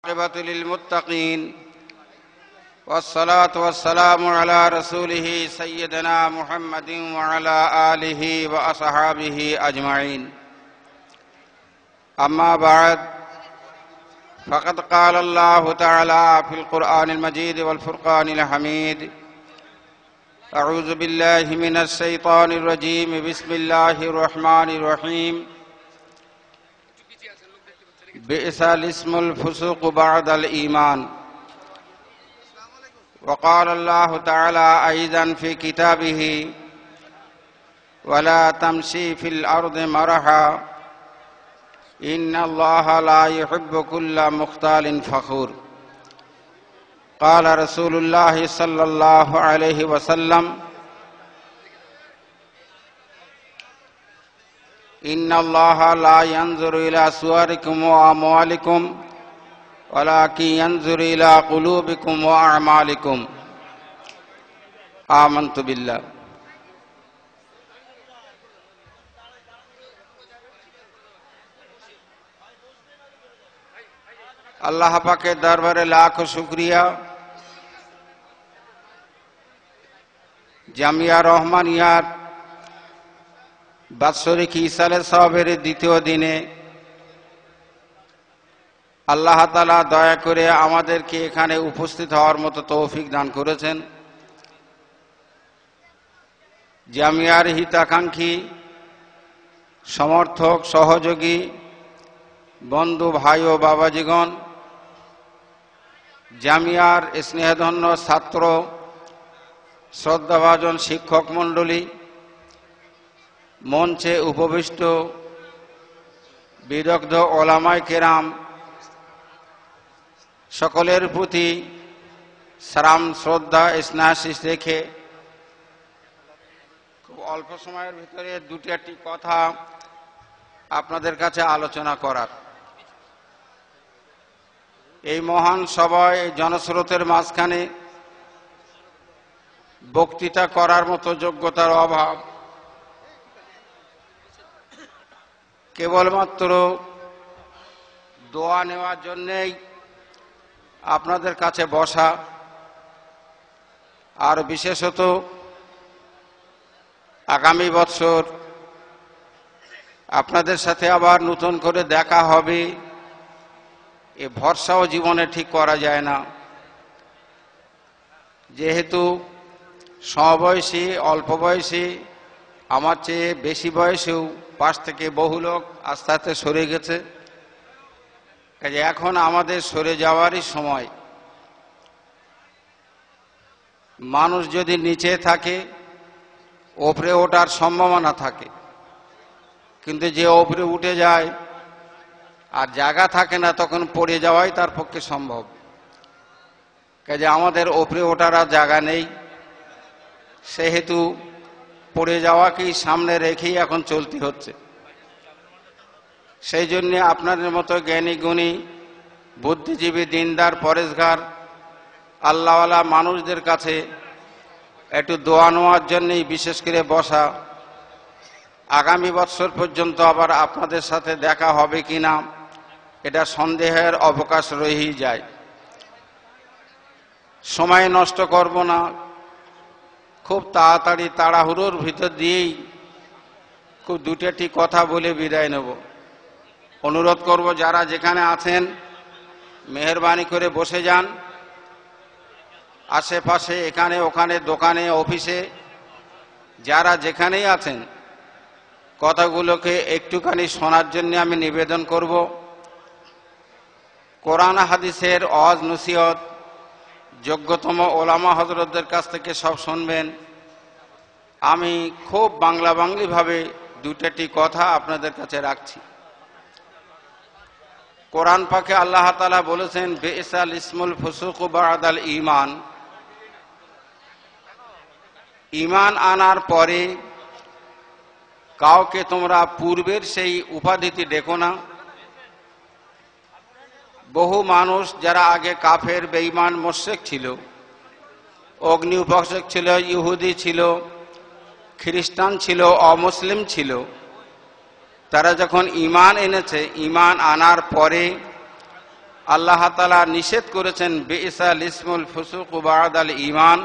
عاقبة للمتقين والصلاة والسلام على رسوله سيدنا محمد وعلى آله وأصحابه أجمعين. أما بعد، فقد قال الله تعالى في القرآن المجيد والفرقان الحميد: أعوذ بالله من الشيطان الرجيم، بسم الله الرحمن الرحيم. بئس الاسم الفسوق بعد الإيمان. وقال الله تعالى أيضا في كتابه: ولا تمشي في الأرض مرحا إن الله لا يحب كل مختال فخور. قال رسول الله صلى الله عليه وسلم: إن الله لا ينظر إلى صوركم وأموالكم ولكن ينظر إلى قلوبكم وأعمالكم. آمنت بالله. আল্লাহ পাকের দরবারে লাখ শুকরিয়া। জামিয়া রহমানিয়ার বাৎসরিক ইসালে সাহাবের দ্বিতীয় দিনে আল্লাহ তাআলা দয়া করে আমাদেরকে এখানে উপস্থিত হওয়ার মতো তৌফিক দান করেছেন। জামিয়ার হিতাকাঙ্ক্ষী, সমর্থক, সহযোগী, বন্ধু, ভাই ও বাবাজিগণ, জামিয়ার স্নেহধন্য ছাত্র, শ্রদ্ধাভাজন শিক্ষক মণ্ডলী, মঞ্চে উপবিষ্ট বিদগ্ধ ওলামায়ে কেরাম, সকলের প্রতি সালাম, শ্রদ্ধা, স্নেহাশিস রেখে খুব অল্প সময়ের ভিতরে দুটি কথা আপনাদের কাছে আলোচনা করার। এই মহান সভায়, জনস্রোতের মাঝখানে বক্তৃতা করার মতো যোগ্যতার অভাব, কেবলমাত্র দোয়া নেওয়ার জন্যেই আপনাদের কাছে বসা। আর বিশেষত আগামী বছর আপনাদের সাথে আবার নতুন করে দেখা হবে, এ ভরসাও জীবনে ঠিক করা যায় না। যেহেতু সমবয়সী, অল্প বয়সী, আমার চেয়ে বেশি বয়সেও পাশ থেকে বহু লোক আস্তে আস্তে সরে গেছে, কাজে এখন আমাদের সরে যাওয়ারই সময়। মানুষ যদি নিচে থাকে, ওপরে ওঠার সম্ভাবনা থাকে, কিন্তু যে ওপরে উঠে যায় আর জায়গা থাকে না, তখন পড়ে যাওয়াই তার পক্ষে সম্ভব। কাজে আমাদের ওপরে ওঠার আর জায়গা নেই, সেহেতু পড়ে যাওয়াকেই সামনে রেখেই এখন চলতে হচ্ছে। সেই জন্যে আপনাদের মতো জ্ঞানী গুণী, বুদ্ধিজীবী, দিনদার, পরেশগার, আল্লাহওয়ালা মানুষদের কাছে একটু দোয়া নেওয়ার জন্যই বিশেষ করে বসা। আগামী বছর পর্যন্ত আবার আপনাদের সাথে দেখা হবে কিনা এটা সন্দেহের অবকাশ রয়েই যায়। সময় নষ্ট করব না, খুব তাড়াতাড়ি তাড়াহুড়োর ভিতর দিয়েই খুব দুটি কথা বলে বিদায় নেব। অনুরোধ করব, যারা যেখানে আছেন মেহেরবানি করে বসে যান। আশেপাশে, এখানে ওখানে, দোকানে, অফিসে, যারা যেখানেই আছেন কথাগুলোকে একটুখানি শোনার জন্য আমি নিবেদন করব। কোরআন হাদিসের ওয়াজ নসিহত যোগ্যতম ওলামা হযরতদের কাছ থেকে সব শুনবেন। আমি খুব বাংলাভাবে দুটি কথা আপনাদের কাছে রাখছি। কোরআন পাকে আল্লাহ তাআলা বলেছেন, বিইসাল ইসমুল ফুসুকু বাদাল ঈমান। ঈমান আনার পরে কাউকে তোমরা পূর্বের সেই উপাধিতে ডেকো না। বহু মানুষ যারা আগে কাফের, বেঈমান, মুশরিক ছিল, অগ্নি উপাসক ছিল, ইহুদি ছিল, খ্রিস্টান ছিল, অমুসলিম ছিল, তারা যখন ঈমান এনেছে, ঈমান আনার পরে আল্লাহ তাআলা নিষেধ করেছেন বিইসাল ইসমুল ফুসুক বা'দাল ঈমান,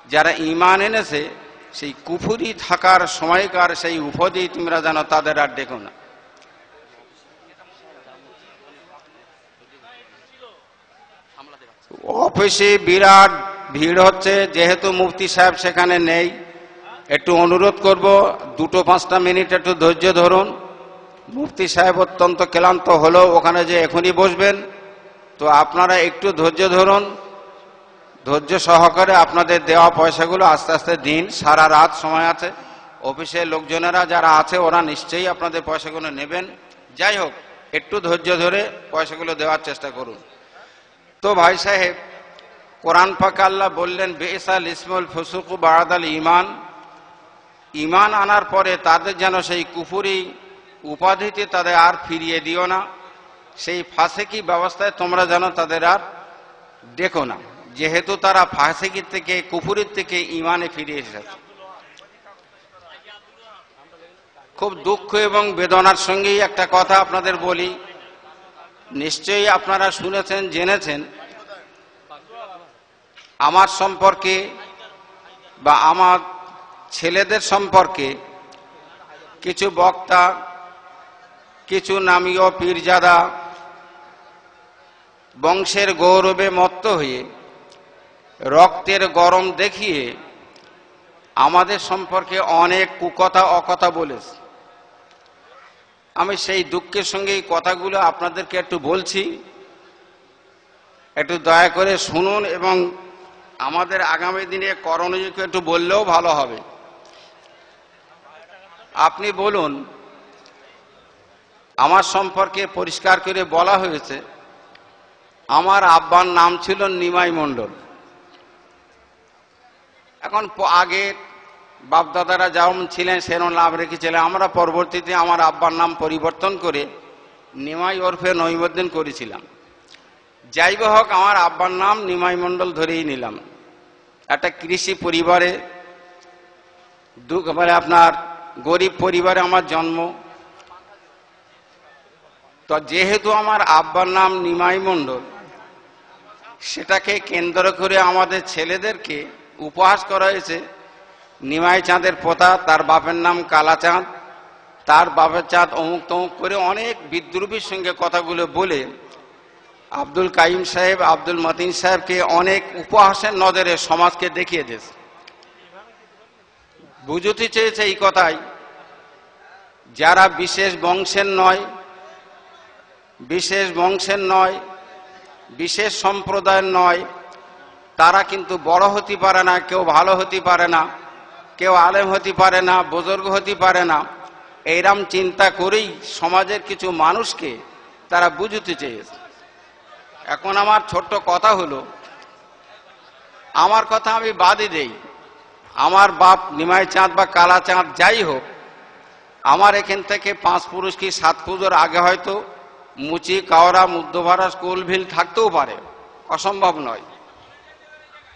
যারা ঈমান এনেছে সেই কুফরি থাকার সময়কার সেই উপাধি তোমরা যেন তাদের আর দেখো না। অফিসে বিরাট ভিড় হচ্ছে, যেহেতু মুফতি সাহেব সেখানে নেই, একটু অনুরোধ করব 2-5 মিনিট একটু ধৈর্য ধরুন। মুফতি সাহেব অত্যন্ত ক্লান্ত হলো, ওখানে যে এখনই বসবেন, তো আপনারা একটু ধৈর্য ধরুন। ধৈর্য সহকারে আপনাদের দেওয়া পয়সাগুলো আস্তে আস্তে দিন, সারা রাত সময় আছে। অফিসের লোকজনেরা যারা আছে ওরা নিশ্চয়ই আপনাদের পয়সাগুলো নেবেন। যাই হোক, একটু ধৈর্য ধরে পয়সাগুলো দেওয়ার চেষ্টা করুন। তো ভাই সাহেব, কোরআন পাকে আল্লাহ বললেন বিইসাল ইসমুল ফুসুক বা'দাল ঈমান, ঈমান আনার পরে তাদের যেন সেই কুফরি উপাধিতে তাদের আর ফিরিয়ে দিও না, সেই ফাসেকি ব্যবস্থায় তোমরা যেন তাদের আর দেখো না, যেহেতু তারা ফাসেকির থেকে কুফরির থেকে ঈমানে ফিরে এসেছে। খুব দুঃখ এবং বেদনার সঙ্গেই একটা কথা আপনাদের বলি, নিশ্চয়ই আপনারা শুনেছেন, জেনেছেন, আমার সম্পর্কে বা আমার ছেলেদের সম্পর্কে কিছু বক্তা, কিছু নামীয় পীরজাদা বংশের গৌরবে মত্ত হয়ে রক্তের গরম দেখিয়ে আমাদের সম্পর্কে অনেক কুকথা অকথা বলেছে। আমি সেই দুঃখের সঙ্গে এই কথাগুলো আপনাদেরকে একটু বলছি, একটু দয়া করে শুনুন এবং আমাদের আগামী দিনে করণীয়কে একটু বললেও ভালো হবে। আপনি বলুন, আমার সম্পর্কে পরিষ্কার করে বলা হয়েছে আমার আব্বার নাম ছিল নিমাই মণ্ডল। এখন আগে বাপদাদারা যেমন ছিলেন সেরকম নাম রেখেছিলেন, আমরা পরবর্তীতে আমার আব্বার নাম পরিবর্তন করে নিমাই ওরফে নঈমুদ্দিন করেছিলাম। যাই হোক, আমার আব্বার নাম নিমাই মণ্ডল ধরেই নিলাম। একটা কৃষি পরিবারে, মানে আপনার গরিব পরিবারে আমার জন্ম। তো যেহেতু আমার আব্বার নাম নিমাই মণ্ডল, সেটাকে কেন্দ্র করে আমাদের ছেলেদেরকে উপহাস করা হয়েছে নিমাই চাঁদের পোতা, তার বাপের নাম কালা চাঁদ, তার বাপের চাঁদ অমুক তমুক করে অনেক বিদ্রুপীর সঙ্গে কথাগুলো বলে আব্দুল কাইম সাহেব, আব্দুল মতিন সাহেবকে অনেক উপহাসের নজরে সমাজকে দেখিয়ে দিয়েছে। বুঝতে চেয়েছে এই কথাই, যারা বিশেষ বংশের নয়, বিশেষ সম্প্রদায়ের নয়, তারা কিন্তু বড় হতে পারে না, কেউ ভালো হতে পারে না, কেউ আলেম হতে পারে না, বুজুর্গ হতে পারে না। এইরকম চিন্তা করেই সমাজের কিছু মানুষকে তারা বুঝতে চেয়েছে। এখন আমার ছোট্ট কথা হলো, আমার কথা আমি বাদই দেই, আমার বাপ নিমাই চাঁদ বা কালা চাঁদ যাই হোক, আমার এখান থেকে 5 পুরুষ কি 7 পুজোর আগে হয়তো মুচি, কাওড়া, মুদ্দভাড়া, স্কুলভিল থাকতেও পারে, অসম্ভব নয়।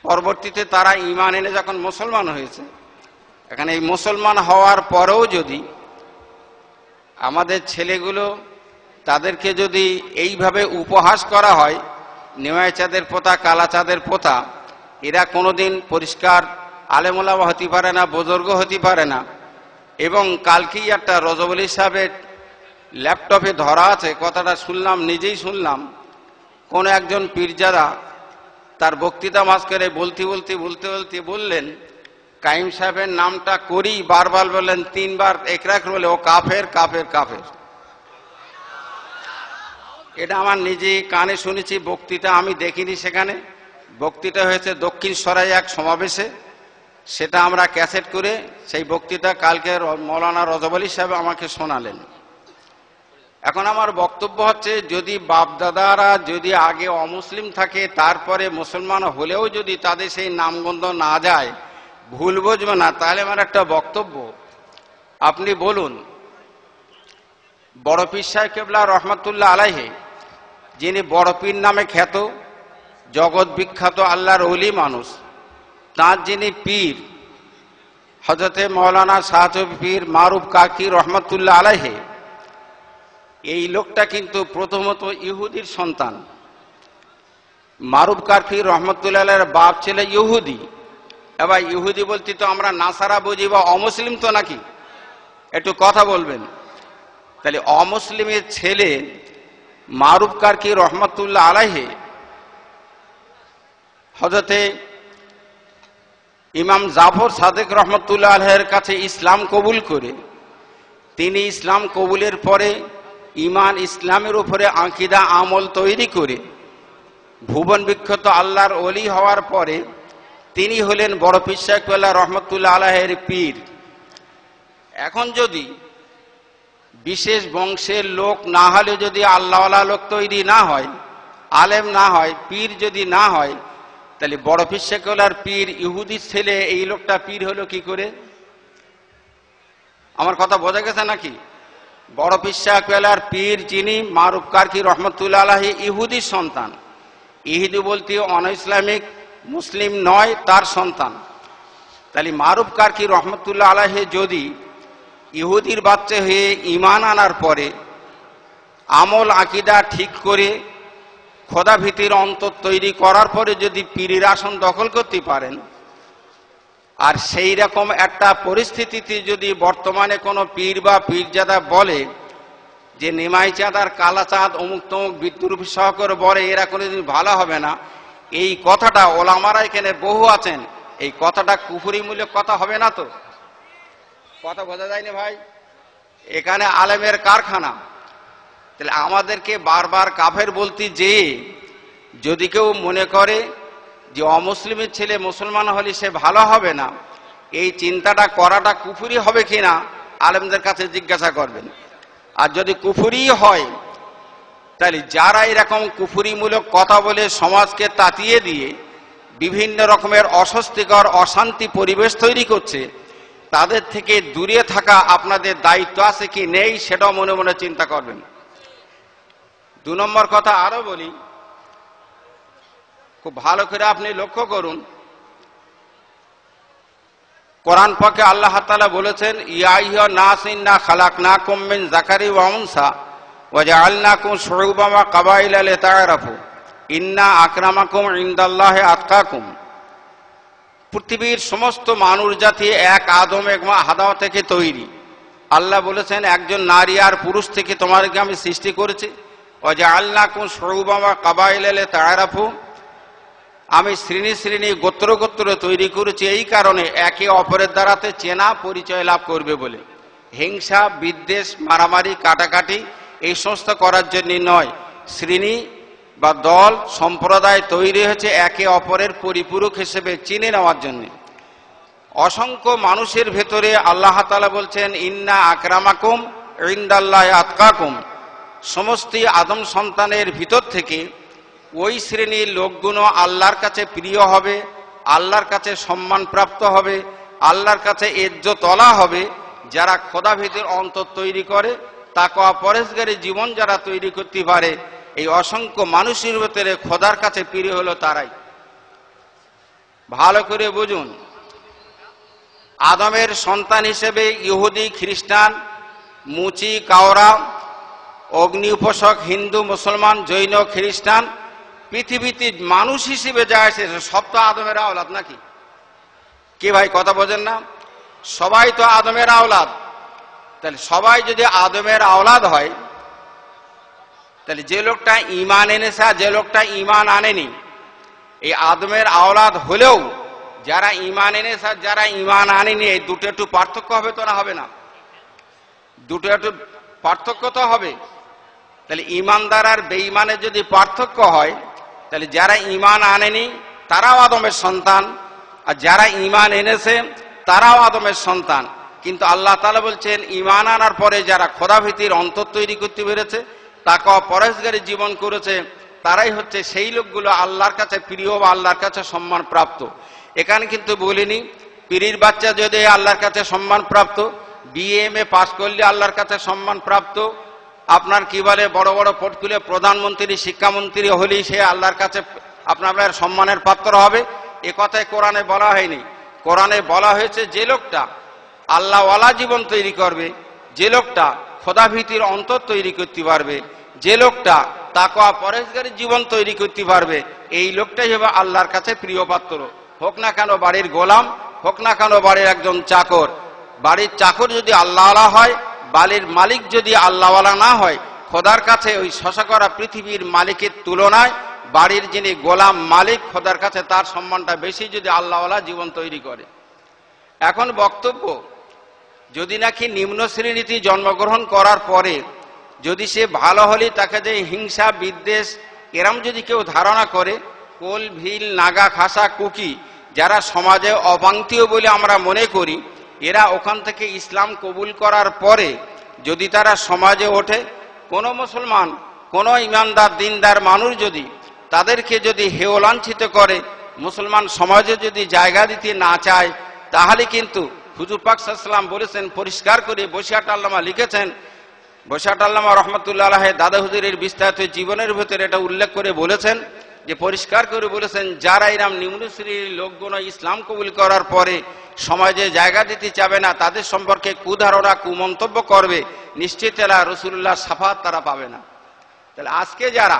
পরবর্তীতে তারা ঈমান এনে যখন মুসলমান হয়েছে, এখানে এই মুসলমান হওয়ার পরেও যদি আমাদের ছেলেগুলো, তাদেরকে যদি এইভাবে উপহাস করা হয়, নিমাই চাঁদের পোতা, কালা চাঁদের পোতা, এরা কোনোদিন পরিষ্কার আলেমুলামা হতে পারে না, বুজুর্গ হতে পারে না। এবং কালকেই একটা রজবলী সাহেবের ল্যাপটপে ধরা আছে, কথাটা শুনলাম, নিজেই শুনলাম, কোন একজন পীরজাদা তার বক্তৃতা মাঝখানে বলতে বললেন কাইম সাহেবের নামটা করি, বারবার বললেন, 3 বার একরাক বলে ও কাফের কাফের কাফের। এটা আমার নিজে কানে শুনেছি, বক্তৃতা আমি দেখিনি। সেখানে বক্তৃতা হয়েছে দক্ষিণ সরাই এক সমাবেশে, সেটা আমরা ক্যাসেট করে সেই বক্তৃতা কালকে মৌলানা রজবলী সাহেব আমাকে শোনালেন। এখন আমার বক্তব্য হচ্ছে, যদি বাপদাদারা যদি আগে অমুসলিম থাকে, তারপরে মুসলমান হলেও যদি তাদের সেই নামগন্ধ না যায়, ভুল বুঝবে না, তাহলে আমার একটা বক্তব্য, আপনি বলুন, বড় পীর সাহেব কেবলা রহমাতুল্লাহ আলাইহি, যিনি বড় পীর নামে খ্যাত, জগৎ বিখ্যাত আল্লাহর ওলি মানুষ, তাঁর যিনি পীর হযরতে মাওলানা শাহ পীর মারুফ কাকি রহমাতুল্লাহ আলাইহি, এই লোকটা কিন্তু প্রথমত ইহুদির সন্তান। মারুফ কারফি রহমতুল্লাহের বাপ ছেলে ইহুদি। এবার ইহুদি বলতে তো আমরা নাসারা বুঝি বা অমুসলিম তো নাকি, একটু কথা বলবেন। তাহলে অমুসলিমের ছেলে মারুফ কারফি রহমতুল্লাহ আলাইহি হযরতে ইমাম জাফর সাদেক রহমতুল্লাহ আলাইহির কাছে ইসলাম কবুল করে, তিনি ইসলাম কবুলের পরে ইমান ইসলামের উপরে আকীদা আমল তৈরি করে ভুবন বিখ্যাত আল্লাহর ওলি হওয়ার পরে তিনি হলেন বড় পীর শাহ কেবলা রহমতুল্লাহ আলাইহির পীর। এখন যদি বিশেষ বংশের লোক না হলে, যদি আল্লাহওয়ালা লোক তৈরি না হয়, আলেম না হয়, পীর যদি না হয়, তাহলে বড় পীর শাহ কেবলার পীর ইহুদির ছেলে এই লোকটা পীর হলো কি করে? আমার কথা বোঝা গেছে নাকি? বড় পীর শাহ কেবলার পীর যিনি মারুফ কারফি রহমতুল্লাহ আলাইহি ইহুদির সন্তান। ইহুদি বলতে অন ইসলামিক মুসলিম নয়, তার সন্তান। তাহলে মারুফ কারফি রহমতুল্লাহ আলাইহি যদি ইহুদির বাচ্চা হয়ে ঈমান আনার পরে আমল আকীদা ঠিক করে খোদা ভীতির অন্তর তৈরি করার পরে যদি পীরের আসন দখল করতে পারেন, আর সেই রকম একটা পরিস্থিতিতে যদি বর্তমানে কোনো পীর বা পীরজাদা বলে যে নিমাই চাঁদ আর কালা চাঁদ অমুক তমুক বিদ্রুপ সহকারে বলে এরা কোনোদিন ভালো হবে না, এই কথাটা ওলামারা এখানে বহু আছেন, এই কথাটা কুফরিমূলক কথা হবে না তো? কথা বোঝা যায়নি ভাই? এখানে আলেমের কারখানা। তাহলে আমাদেরকে বারবার কাফের বলতে যে যদি কেউ মনে করে যে অমুসলিমের ছেলে মুসলমান হলে সে ভালো হবে না, এই চিন্তাটা করাটা কুফরি হবে কিনা আলেমদের কাছে জিজ্ঞাসা করবেন। আর যদি কুফরি হয়, তাহলে যারা এরকম কুফরিমূলক কথা বলে সমাজকে তাতিয়ে দিয়ে বিভিন্ন রকমের অস্বস্তিকর অশান্তি পরিবেশ তৈরি করছে, তাদের থেকে দূরে থাকা আপনাদের দায়িত্ব আছে কি নেই সেটাও মনে মনে চিন্তা করবেন। 2 নম্বর কথা আরো বলি, খুব ভালো করে আপনি লক্ষ্য করুন। কোরআন পাকে আল্লাহ তাআলা বলেছেন, ইয়া আইয়ুহান নাস ইন্না খালাকনাকুম মিন যাকারি ওয়া উনসা ওয়া জাআলনাকুম শুউবান ওয়া কাবাইলা লিতাআরাফু ইন্না আকরামাকুম ইনদাল্লাহি আতকাকুম। পৃথিবীর সমস্ত মানুষ জাতি এক আদম এক হাওয়া থেকে তৈরি। আল্লাহ বলেছেন একজন নারী আর পুরুষ থেকে তোমাদেরকে আমি সৃষ্টি করেছি। ওয়া জাআলনাকুম শুউবান ওয়া কাবাইলা লিতাআরাফু, আমি শ্রেণী শ্রেণী গোত্র গোত্র তৈরি করেছি এই কারণে একে অপরের দ্বারাতে চেনা পরিচয় লাভ করবে বলে। হিংসা বিদ্বেষ মারামারি কাটাকাটি এই সমস্ত করার জন্য নয়, শ্রেণী বা দল সম্প্রদায় তৈরি হয়েছে একে অপরের পরিপূরক হিসেবে চিনে নেওয়ার জন্য। অসংখ্য মানুষের ভেতরে আল্লাহ তাআলা বলছেন ইন্না আকরামাকুম ইনদাল্লাহি আতকাকুম, সমস্ত আদম সন্তানের ভিতর থেকে ওই শ্রেণীর লোকগুলো আল্লাহর কাছে প্রিয় হবে, আল্লাহর কাছে সম্মান প্রাপ্ত হবে, আল্লাহর কাছে ইজ্জত তোলা হবে, যারা খোদা ভীতির অন্তর তৈরি করে, তাকওয়া পরহেজগারী জীবন যারা তৈরি করতে পারে। এই অসংখ্য মানুষের ভেতরে খোদার কাছে প্রিয় হলো তারাই। ভালো করে বুঝুন, আদমের সন্তান হিসেবে ইহুদি খ্রিস্টান মুচি কাওরা অগ্নি উপাসক হিন্দু মুসলমান জৈন খ্রিস্টান পৃথিবীতে মানুষ হিসেবে যা এসেছে সব তো আদমের আওলাদ নাকি? কি ভাই কথা বোঝেন না? সবাই তো আদমের আওলাদ। তাহলে সবাই যদি আদমের আওলাদ হয়, তাহলে যে লোকটা ঈমান এনেছে আর যে লোকটা ঈমান আনেনি, এই আদমের আওলাদ হলেও যারা ঈমান এনেছে আর যারা ঈমান আনেনি, এই দুটো একটু পার্থক্য হবে তো না হবে না? দুটো একটু পার্থক্য তো হবে। তাহলে ঈমানদার আর বেঈমানের যদি পার্থক্য হয়, তাহলে যারা ঈমান আনেনি তারাও আদমের সন্তান, আর যারা ঈমান এনেছে তারাও আদমের সন্তান। কিন্তু আল্লাহ তাআলা বলছেন ঈমান আনার পরে যারা খোদাভীতির অন্তর তৈরি করতে পেরেছে, তাকওয়া পরহেজগারী জীবন করেছে, তারাই হচ্ছে সেই লোকগুলো আল্লাহর কাছে প্রিয় বা আল্লাহর কাছে সম্মান প্রাপ্ত। এখানে কিন্তু বলিনি পীরের বাচ্চা যদি আল্লাহর কাছে সম্মান প্রাপ্ত, বিএমএ পাস করলে আল্লাহর কাছে সম্মান প্রাপ্ত, আপনার কি বলে বড় বড় পদ খুলে প্রধানমন্ত্রী শিক্ষামন্ত্রী হলেই সে আল্লাহর কাছে আপনার সম্মানের পাত্র হবে, এ কথায় কোরআনে বলা হয়নি। কোরআনে বলা হয়েছে যে লোকটা আল্লাহওয়ালা জীবন তৈরি করবে, যে লোকটা খোদাভীতির অন্তর তৈরি করতে পারবে, যে লোকটা তাকওয়া পরহেজগারী জীবন তৈরি করতে পারবে, এই লোকটাই হবে আল্লাহর কাছে প্রিয় পাত্র। হোক না কেন বাড়ির গোলাম, হোক না কেন বাড়ির একজন চাকর। বাড়ির চাকর যদি আল্লাহওয়ালা হয়, বাড়ির মালিক যদি আল্লাহওয়ালা না হয়, খোদার কাছে ওই শশা করা পৃথিবীর মালিকের তুলনায় বাড়ির যিনি গোলাম মালিক, খোদার কাছে তার সম্মানটা বেশি যদি আল্লাহওয়ালা জীবন তৈরি করে। এখন বক্তব্য, যদি নাকি নিম্ন শ্রেণীতে জন্মগ্রহণ করার পরে যদি সে ভালো হলে তাকে যে হিংসা বিদ্বেষ এরম যদি কেউ ধারণা করে, কোল ভিল নাগা খাসা কুকি যারা সমাজে অবান্তীয় বলে আমরা মনে করি, এরা ওখান থেকে ইসলাম কবুল করার পরে যদি তারা সমাজে ওঠে, কোনো মুসলমান কোনো ইমানদার দিনদার মানুষ যদি তাদেরকে যদি হেয় লাঞ্ছিত করে, মুসলমান সমাজে যদি জায়গা দিতে না চায়, তাহলে কিন্তু হুজুর পাক সাল্লাল্লাহু আলাইহি ওয়াসাল্লাম বলেছেন পরিষ্কার করে, বসিয়াট আল্লামা লিখেছেন, বসিয়াট আল্লামা রহমতুল্লাহ আলাইহি দাদা হুজুরের বিস্তারিত জীবনের ভিতরে এটা উল্লেখ করে বলেছেন, যে পরিষ্কার করে বলেছেন, যারা এরম নিম্ন শ্রেণীর লোকগুণ ইসলাম কবুল করার পরে সমাজে জায়গা দিতে চাবে না, তাদের সম্পর্কে কুধারণা কুমন্তব্য করবে, নিশ্চিত এরা রাসূলুল্লাহ শাফাত তারা পাবে না। তাহলে আজকে যারা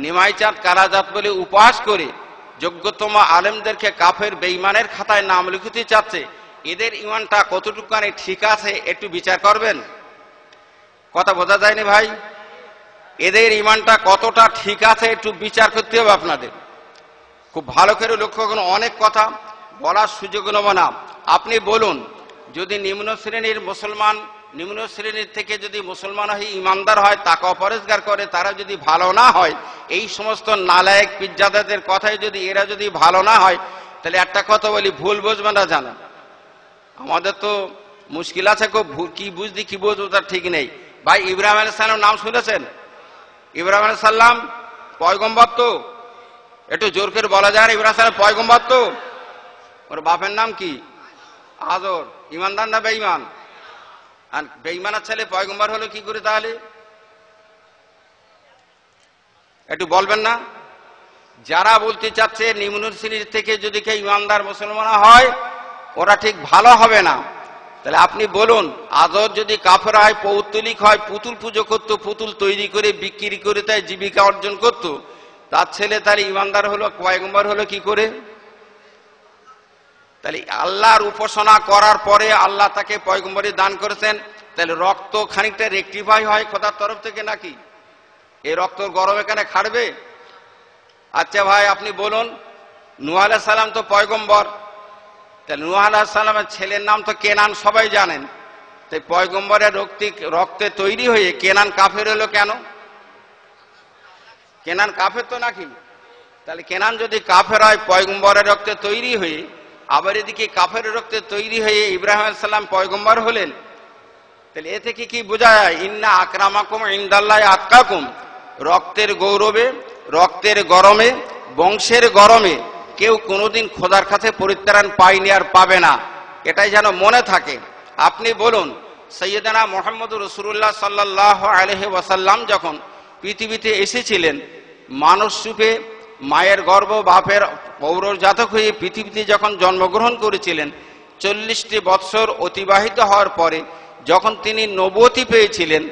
নিমাইচাঁদ কালাজাত বলে উপহাস করে যোগ্যতম আলেমদেরকে কাফের বেঈমানের খাতায় নাম লিখিতে চাচ্ছে, এদের ইমানটা কতটুকুখানি ঠিক আছে একটু বিচার করবেন। কথা বোঝা যায়নি ভাই? এদের ইমানটা কতটা ঠিক আছে একটু বিচার করতে হবে আপনাদের। খুব ভালো করে লক্ষ্য করুন, অনেক কথা বলার সুযোগ নেব না। আপনি বলুন, যদি নিম্ন শ্রেণীর মুসলমান, নিম্ন শ্রেণীর থেকে যদি মুসলমান হয়, ইমানদার হয়, তাকওয়া পরহেজগার করে, তারা যদি ভালো না হয়, এই সমস্ত নালায়েক পিজ্জাদাদের কথাই যদি এরা যদি ভালো না হয়, তাহলে একটা কথা বলি, ভুল বুঝবে না জানা। আমাদের তো মুশকিল আছে, খুব কি বুঝলি কি বুঝবো তার ঠিক নেই। ভাই ইব্রাহিম আলাইহিস সালাম নাম শুনেছেন? ইব্রাহিম আলাইহিস সালাম পয়গম্বর তো, একটু জোর করে বলা যায় না ইব্রাহিম আলাইহিস সালাম পয়গম্বর তো? ওর বাপের নাম কি? আজর। ইমানদার না বেঈমান? আর বেঈমানের ছেলে পয়গম্বর হলো কি করে তাহলে? একটু বলবেন না? যারা বলতে চাচ্ছে নিম্ন শ্রেণীর থেকে যদি কেউ ইমানদার মুসলমান হয়, ওরা ঠিক ভালো হবে না, তাহলে আপনি বলুন, আজর যদি কাফের হয়, পৌত্তলিক হয়, পুতুল পুজো করতো, পুতুল তৈরি করে বিক্রি করে তাই জীবিকা অর্জন করত, তার ছেলে তাহলে ইমানদার হলো, পয়গম্বর হলো কি করে? তাহলে আল্লাহর উপাসনা করার পরে আল্লাহ তাকে পয়গম্বরী দান করেছেন, তাহলে রক্ত খানিকটা রেকটিফাই হয় খোদার তরফ থেকে নাকি? এই রক্ত গরম এখানে খাড়বে? আচ্ছা ভাই আপনি বলুন, নূহ আলাইহিস সালাম তো পয়গম্বর, তাহলে নূহ আলাইহিস সালামের ছেলের নাম তো কেনান, সবাই জানেন। তাই পয়গম্বরের রক্তে তৈরি হয়ে কেনান কাফের হলো কেন? কেনান কাফের তো নাকি? তাহলে কেনান যদি কাফের হয়, পয়গম্বরের রক্তে তৈরি হয়ে, আবার এদিকে কাফের রক্তে তৈরি হয়ে ইব্রাহিম আলাইহিস সালাম পয়গম্বর হলেন, তাহলে এ থেকে কি বোঝা যায়? ইন্না আকরামাকুম ইনদাল্লাহি আতকাকুম। রক্তের গৌরবে, রক্তের গরমে, বংশের গরমে কেউ কোনোদিন খোদার কাছে পরিত্রাণ পায়নি আর পাবে না, এটাই যেন মনে থাকে। আপনি বলুন, সৈয়দনা মুহাম্মদুর রাসূলুল্লাহ সাল্লাল্লাহু আলাইহি ওয়াসাল্লাম যখন পৃথিবীতে এসেছিলেন, মানুষ রূপে মায়ের গর্ভ বাপের পৌরজাতক হয়ে পৃথিবীতে যখন জন্মগ্রহণ করেছিলেন, 40টি বৎসর অতিবাহিত হওয়ার পরে যখন তিনি নবুয়তি পেয়েছিলেন,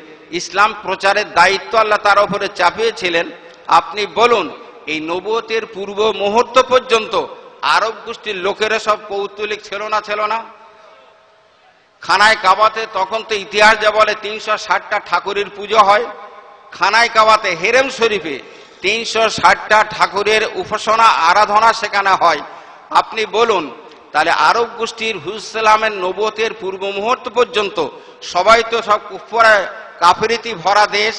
ইসলাম প্রচারের দায়িত্ব আল্লাহ তার উপরে চাপিয়েছিলেন, আপনি বলুন, এই নবুয়তের পূর্ব মুহূর্ত পর্যন্ত আরব গোষ্ঠীর লোকেরা সব পৌত্তলিক ছিল না? খানায় কাবাতে তখন তো ইতিহাস যা বলে 360টা ঠাকুরের পুজো হয়। খানায় কাবাতে হেরেম শরীফে 360টা ঠাকুরের উপাসনা আরাধনা সেখানে হয়। আপনি বলুন, তাহলে আরব গোষ্ঠীর হুজুর সাল্লামের নবুয়তের পূর্ব মুহূর্ত পর্যন্ত সবাই তো সব কুফরে কাফেরিতি ভরা দেশ।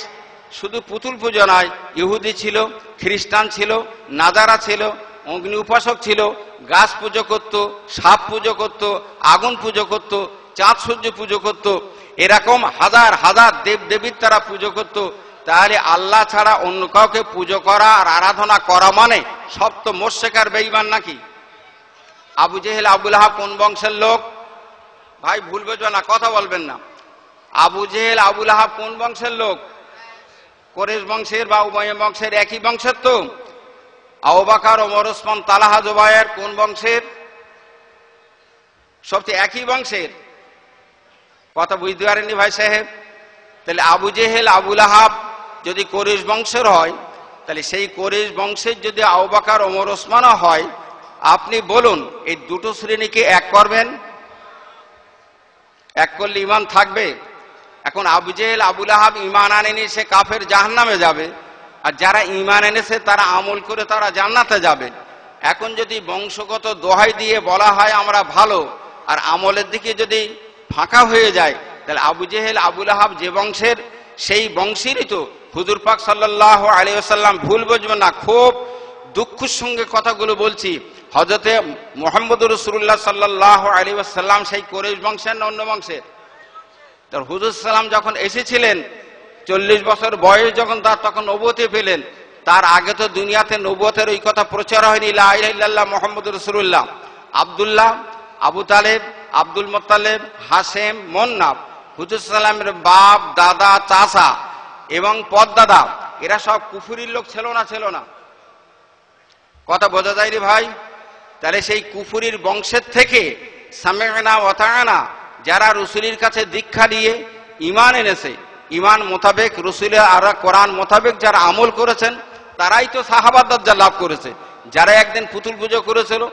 শুধু পুতুল পুজো নয়, ইহুদি ছিল, খ্রিস্টান ছিল, নাজারা ছিল, অগ্নি উপাসক ছিল, গাছ পুজো করত, সাপ পুজো করত, আগুন পুজো করত, চাঁদ সূর্য পুজো করত, এরকম হাজার হাজার দেব দেবীর তারা পুজো করত। তাহলে আল্লাহ ছাড়া অন্য কাউকে পুজো করা আর আরাধনা করা মানে সব তো মোশরিক বেঈমান নাকি? আবু জেহেল আবু লাহাব কোন বংশের লোক? ভাই ভুল বুঝবেন না, কথা বলবেন না। আবু জেহেল আবু লাহাব কোন বংশের লোক? কুরাইশ বংশের বা উমাইয়া বংশের, একই বংশের তো। আবু বকর, ওমর, ওসমান, তালহা, জুবায়ের কোন বংশের? সবচেয়ে একই বংশের। কথা বুঝতে পারেননি ভাই সাহেব? তাহলে আবু জেহেল আবু লাহাব যদি কুরাইশ বংশের হয়, তাহলে সেই কুরাইশ বংশের যদি আবু বকর ওমর ওসমানও হয়, আপনি বলুন এই দুটো শ্রেণীকে এক করবেন? এক করলে ঈমান থাকবে? এখন আবু জেহেল আবু লাহাব ঈমান আনেনি, সে কাফের, জাহান্নামে যাবে। আর যারা ঈমান এনেছে তারা আমল করে তারা জান্নাতে যাবে। এখন যদি বংশগত দোহাই দিয়ে বলা হয় আমরা ভালো, আর আমলের দিকে যদি ফাঁকা হয়ে যায়, তাহলে আবু জেহেল আবু লাহাব যে বংশের, সেই বংশেরই তো হুজুর পাক সাল্লাল্লাহু আলাইহি ওয়াসাল্লাম। ভুল বুঝবেন না, খুব দুঃখের সঙ্গে কথাগুলো বলছি। হযরতে মুহাম্মদুর রাসূলুল্লাহ সাল্লাল্লাহু আলাইহি ওয়াসাল্লাম সেই কুরাইশ বংশের না অন্য বংশের? তার হুজুর সাল্লাম যখন এসেছিলেন 40 বছর বয়স যখন তার, তখন নবুয়ত পেলেন। তার আগে তো দুনিয়াতে নবুয়তের ওই কথা প্রচার হয়নি, লা ইলাহা ইল্লাল্লাহ মুহাম্মদুর রাসূলুল্লাহ। আব্দুল্লাহ, আবু তালেব, আব্দুল মুত্তালিব, হাশেম, মুন্নাব, হুজুর সাল্লামের বাপ, দাদা, চাচা এবং পদদাদা, এরা সব কুফরির লোক ছিল না? ছিল না? কথা বোঝা যায়নি ভাই? তাহলে সেই কুফরির বংশের থেকে সামি'না ওয়া আতা'না যারা রসুলের কাছে দীক্ষা নিয়ে ঈমান এনেছে, ঈমান মোতাবেক রসুলের আর কোরআন মোতাবেক যারা আমল করেছেন, তারাই তো সাহাবা দরজা লাভ করেছে। যারা একদিন পুতুল পুজো করেছিল,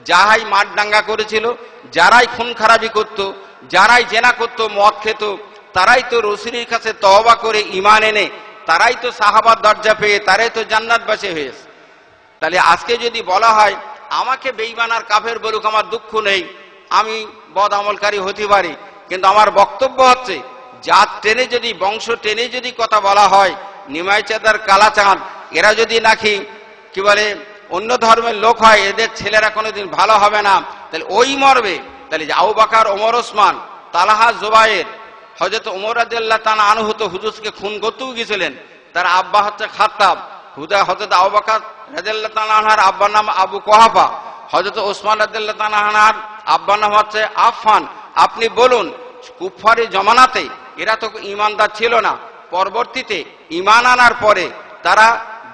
যারাই মাঠ ডাঙ্গা করেছিল, যারাই খুন খারাপি করত, যারাই জেনা করত, মদ খেত, তারাই তো রসুলের কাছে তওবা করে ঈমান এনে তারাই তো সাহাবার দরজা পেয়ে তারাই তো জান্নাতবাসী হয়েছে। তাহলে আজকে যদি বলা হয় আমাকে বেঈমান আর কাফের বলুক, আমার দুঃখ নেই, আমি বদ আমলকারী হতে পারি, কিন্তু আমার বক্তব্য হচ্ছে জাত টেনে যদি, বংশ টেনে যদি কথা বলা হয়, নিমাই চাঁদার কালাচাঁদ এরা যদি নাকি কি বলে অন্য ধর্মের লোক হয়, এদের ছেলেরা কোনোদিন ভালো হবে না, তাহলে ওই মরবে। তাহলে আবু বকর, ওমর, ওসমান, তালহা, জুবায়ের, হযরত ওমর রাদিয়াল্লাহু তাআলা আনহু তো হুজুরকে খুন করতেও গিয়েছিলেন। তার আব্বা হচ্ছে খাত্তাব। হযরত আবু বকর রাদিয়াল্লাহু তাআলা আনহুর আব্বার নাম আবু কুহাফা। হযরত ওসমান রাদিয়াল্লাহু তাআলা আনহুর আব্বার নাম হচ্ছে আফফান। আপনি বলুন, কুফারি জমানাতে এরা তো ঈমানদার ছিল না, পরবর্তীতে ঈমান আনার পরে তারা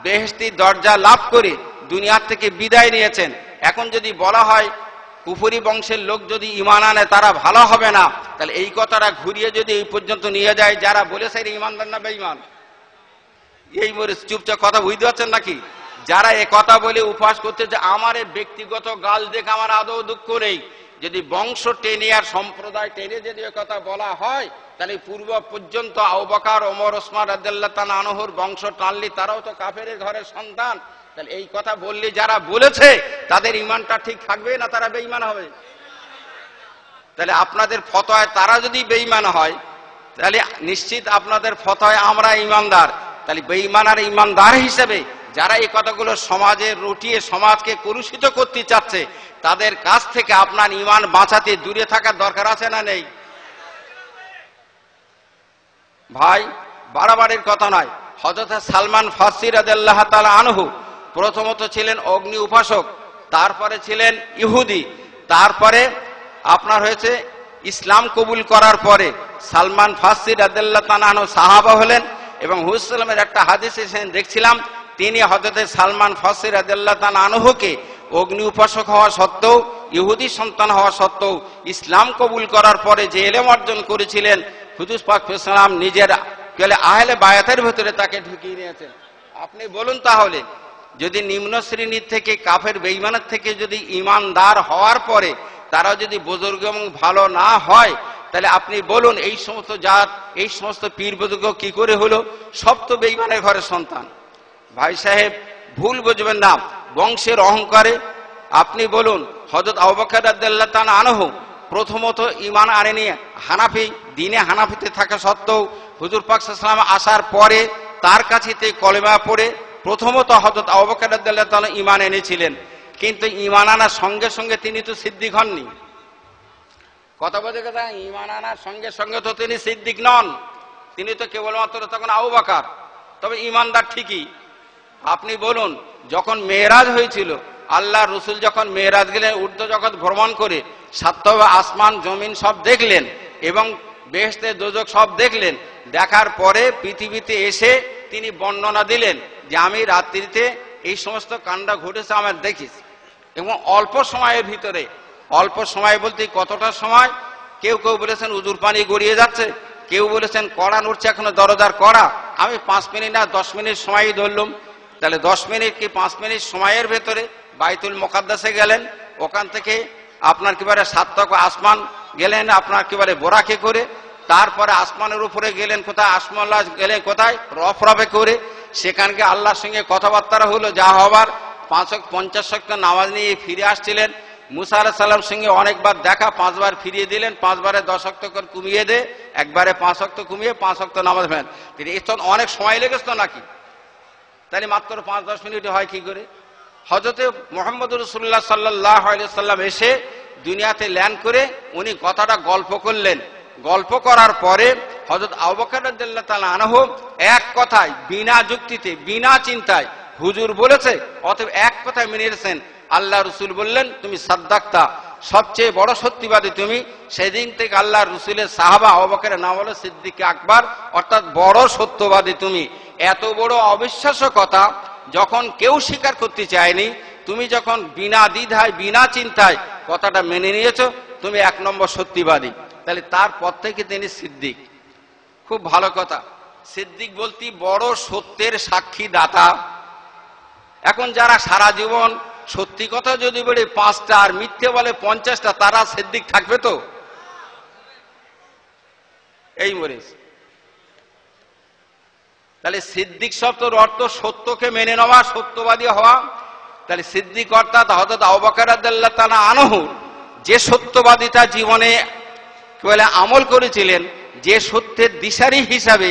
বেহেশতি দরজা লাভ করে দুনিয়ার থেকে বিদায় নিয়েছেন। এখন যদি বলা হয় কুফরি বংশের লোক যদি ঈমান আনে তারা ভালো হবে না, তাহলে এই কথাটা ঘুরিয়ে যদি এই পর্যন্ত নিয়ে যায়, যারা বলেছে ঈমানদার না বেঈমান? এই মরে চুপচাপ কথা বুঝতে পারছেন নাকি? যারা এ কথা বলে উপহাস করতে যে আমার ব্যক্তিগত গাল দেখে আমার আদৌ দুঃখ নেই, যদি বংশ টেনে আর সম্প্রদায় টেনে যদি কথা বলা হয়, তাহলে পূর্ব পর্যন্ত আবু বকর, ওমর, ওসমান রাদিয়াল্লাহু তাআলা আনহুর বংশ টানলি তারাও তো কাফের ঘরের সন্তান। তাহলে এই কথা বললে যারা বলেছে তাদের ঈমানটা ঠিক থাকবে না তারা বেঈমান হবে? তাহলে আপনাদের ফতোয়ায় তারা যদি বেঈমান হয়, তাহলে নিশ্চিত আপনাদের ফতোয়ায় আমরা ঈমানদার। তাহলে বেঈমান আর ঈমানদার হিসেবে যারা এই কথাগুলো সমাজে রটিয়ে সমাজকে কলুষিত করতে চাচ্ছে, তাদের কাছ থেকে আপনার ঈমান বাঁচাতে দূরে থাকার দরকার আছে না নেই? ভাই, বাড়াবাড়ির কথা নয়। হযরত সালমান ফারসি রাদিয়াল্লাহু তাআলা আনহু প্রথমত ছিলেন অগ্নি উপাসক, তারপরে ছিলেন ইহুদি, তারপরে আপনার হয়েছে ইসলাম কবুল করার পরে সালমান ফারসি রাদিয়াল্লাহু তাআলা আনহু সাহাবা হলেন। এবং হুজুর সাল্লামের একটা হাদিসে দেখছিলাম, তিনি হযরত সালমান ফারসি রাদিয়াল্লাহু তাআলা আনহুকে অগ্নি উপাসক হওয়া সত্ত্বেও, ইহুদি সন্তান হওয়া সত্ত্বেও ইসলাম কবুল করার পরে যে ইলম অর্জন করেছিলেন, হুজুর পাক সাল্লাম নিজের আহলে বায়াতের ভিতরে তাকে ঢুকিয়ে নিয়েছেন। আপনি বলুন, তাহলে যদি নিম্ন শ্রেণীর থেকে কাফের বেঈমানের থেকে যদি ঈমানদার হওয়ার পরে তারা যদি বুজুর্গ এবং ভালো না হয়, তাহলে আপনি বলুন এই সমস্ত জাত, এই সমস্ত পীর বুজুর্গ কি করে হলো? সব তো বেঈমানের ঘরের সন্তান। ভাই সাহেব, ভুল বুঝবেন না বংশের অহংকারে। আপনি বলুন, হযরত আবু বকর রাদিয়াল্লাহু তাআলা আনহু প্রথমত ঈমান আনেনি, হানাফি দিনে হানাফিতে থাকা সত্ত্বেও হুজুর পাক সাল্লাল্লাহু আলাইহি ওয়াসাল্লাম আসার পরে তার কাছেতে কলেমা পড়ে প্রথমত হযরত আবু বকর রাদিয়াল্লাহু তাআলা ঈমান এনেছিলেন। কিন্তু ঈমান আনার সঙ্গে সঙ্গে তিনি তো সিদ্দিক হননি। কথা বলতে কথা, ঈমান আনার সঙ্গে সঙ্গে তো তিনি সিদ্দিক নন, তিনি তো কেবলমাত্র তখন আবু বকর, তবে ঈমানদার ঠিকই। আপনি বলুন, যখন মেরাজ হয়েছিল, আল্লাহ রসুল যখন মেরাজ গেলেন, ঊর্ধ্ব জগৎ ভ্রমণ করে সাতটা আসমান জমিন সব দেখলেন এবং বেহেশতে দোজখ সব দেখলেন, দেখার পরে পৃথিবীতে এসে তিনি বর্ণনা দিলেন যে আমি রাত্রিতে এই সমস্ত কাণ্ড ঘটেছে আমার দেখিস। এবং অল্প সময়ের ভিতরে, অল্প সময় বলতে কতটা সময়, কেউ কেউ বলেছেন উজুর পানি গড়িয়ে যাচ্ছে, কেউ বলেছেন কড়া নড়ছে এখনো দরজার কড়া, আমি 5 মিনিট না 10 মিনিট সময়ই ধরলাম। তাহলে 10 মিনিট কি 5 মিনিট সময়ের ভেতরে বাইতুল মুকাদ্দাসে গেলেন, ওখান থেকে আপনার কিবারে 7 তক আসমান গেলেন আপনার কিবারে বোরাকে করে, তারপরে আসমানের উপরে গেলেন কোথায়, আসমাল্লাহ গেলেন কোথায়, রফরফে করে, সেখানকে আল্লাহর সঙ্গে কথাবার্তা হলো যা হবার। 50 ওয়াক্ত নামাজ নিয়ে ফিরে আসছিলেন। মুসা আলাইহিস সালামের সঙ্গে অনেকবার দেখা, 5 বার ফিরিয়ে দিলেন, 5 বারে 10 ওয়াক্ত করে কমিয়ে দে, একবারে 5 ওয়াক্ত কমিয়ে 5 ওয়াক্ত নামাজ পড়েন। এর তো অনেক সময় লেগেছিল নাকি? তাহলে মাত্র 5-10 মিনিটে হয় কি করে? হযরতে মুহাম্মদুর রাসূলুল্লাহ সাল্লাল্লাহু আলাইহি ওয়াসাল্লাম এসে দুনিয়াতে ল্যান্ড করে উনি কথাটা গল্প করলেন। গল্প করার পরে হযরত আবু বকর রাদিয়াল্লাহু তাআলা আনহু এক কথায়, বিনা যুক্তিতে, বিনা চিন্তায়, হুজুর বলেছে অতএব এক কথায় মেনে নিয়েছেন। আল্লাহ রসুল বললেন তুমি সাদ্দাক্তা, সবচেয়ে বড় সত্যবাদী তুমি। সেদিন থেকে আল্লাহ রসুলের সাহাবা আবু বকরের নাম হলো সিদ্দিক আকবর, অর্থাৎ বড় সত্যবাদী তুমি। এত বড় অবিশ্বাস্য কথা যখন কেউ স্বীকার করতে চায়নি, তুমি যখন বিনা দ্বিধায় বিনা চিন্তায় কথাটা মেনে নিয়েছো, তুমি 1 নম্বর সত্যবাদী। তাহলে তারপর থেকে তিনি সিদ্দিক। খুব ভালো কথা। সিদ্দিক বলতে বড় সত্যের সাক্ষী দাতা। এখন যারা সারা জীবন সত্যি কথা যদি বলে 5টা আর মিথ্যে বলে 50টা, তারা সিদ্দিক থাকবে তো? এই মরিস। তাহলে সিদ্দিক শব্দের অর্থ সত্যকে মেনে নেওয়া, সত্যবাদী হওয়া। তাহলে সিদ্দিক অর্থাৎ হযরত আবু বকর রাদিয়াল্লাহু তাআলা আনহু যে সত্যবাদিতা জীবনে বলে আমল করেছিলেন, যে সত্যের দিশারি হিসাবে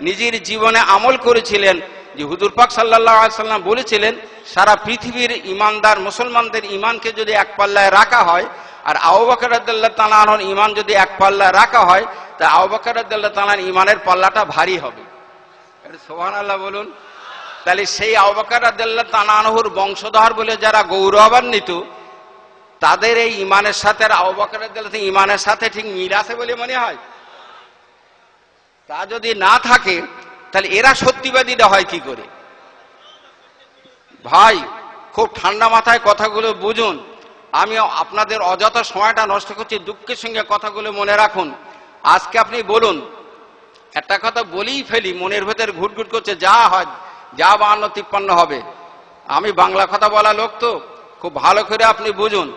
নিজের জীবনে আমল করেছিলেন, যে হুজুর পাক সাল্লাল্লাহু আলাইহি সাল্লাম বলেছিলেন সারা পৃথিবীর ইমানদার মুসলমানদের ইমানকে যদি এক পাল্লায় রাখা হয়, আর আবু বকর রাদিয়াল্লাহু তাআলা আনহুর ইমান যদি এক পাল্লায় রাখা হয়, তা আবু বকর রাদিয়াল্লাহু তাআলার ইমানের পাল্লাটা ভারী হবে। সুবহানাল্লাহ বলুন। তাহলে সেই আবু বকর রাদিয়াল্লাহু তাআলা আনহুর বংশধর বলে যারা গৌরবান্বিত, তাদের এই ইমানের সাথে আর আবু বকর রাদিয়াল্লাহু তাআলার ইমানের সাথে ঠিক মিল আছে বলে মনে হয়? তা যদি না থাকে তাহলে এরা সত্যবাদীরা হয় কি করে? ভাই খুব ঠান্ডা মাথায় কথাগুলো বুঝুন। আমি আপনাদের অযথা সময়টা নষ্ট করছি, দুঃখের সঙ্গে কথাগুলো মনে রাখুন। আজকে আপনি বলুন, একটা কথা বলেই ফেলি, মনের ভেতর ঘুটঘুট করছে, যা হয় যা 52-53 হবে। আমি বাংলা কথা বলা লোক তো, খুব ভালো করে আপনি বুঝুন।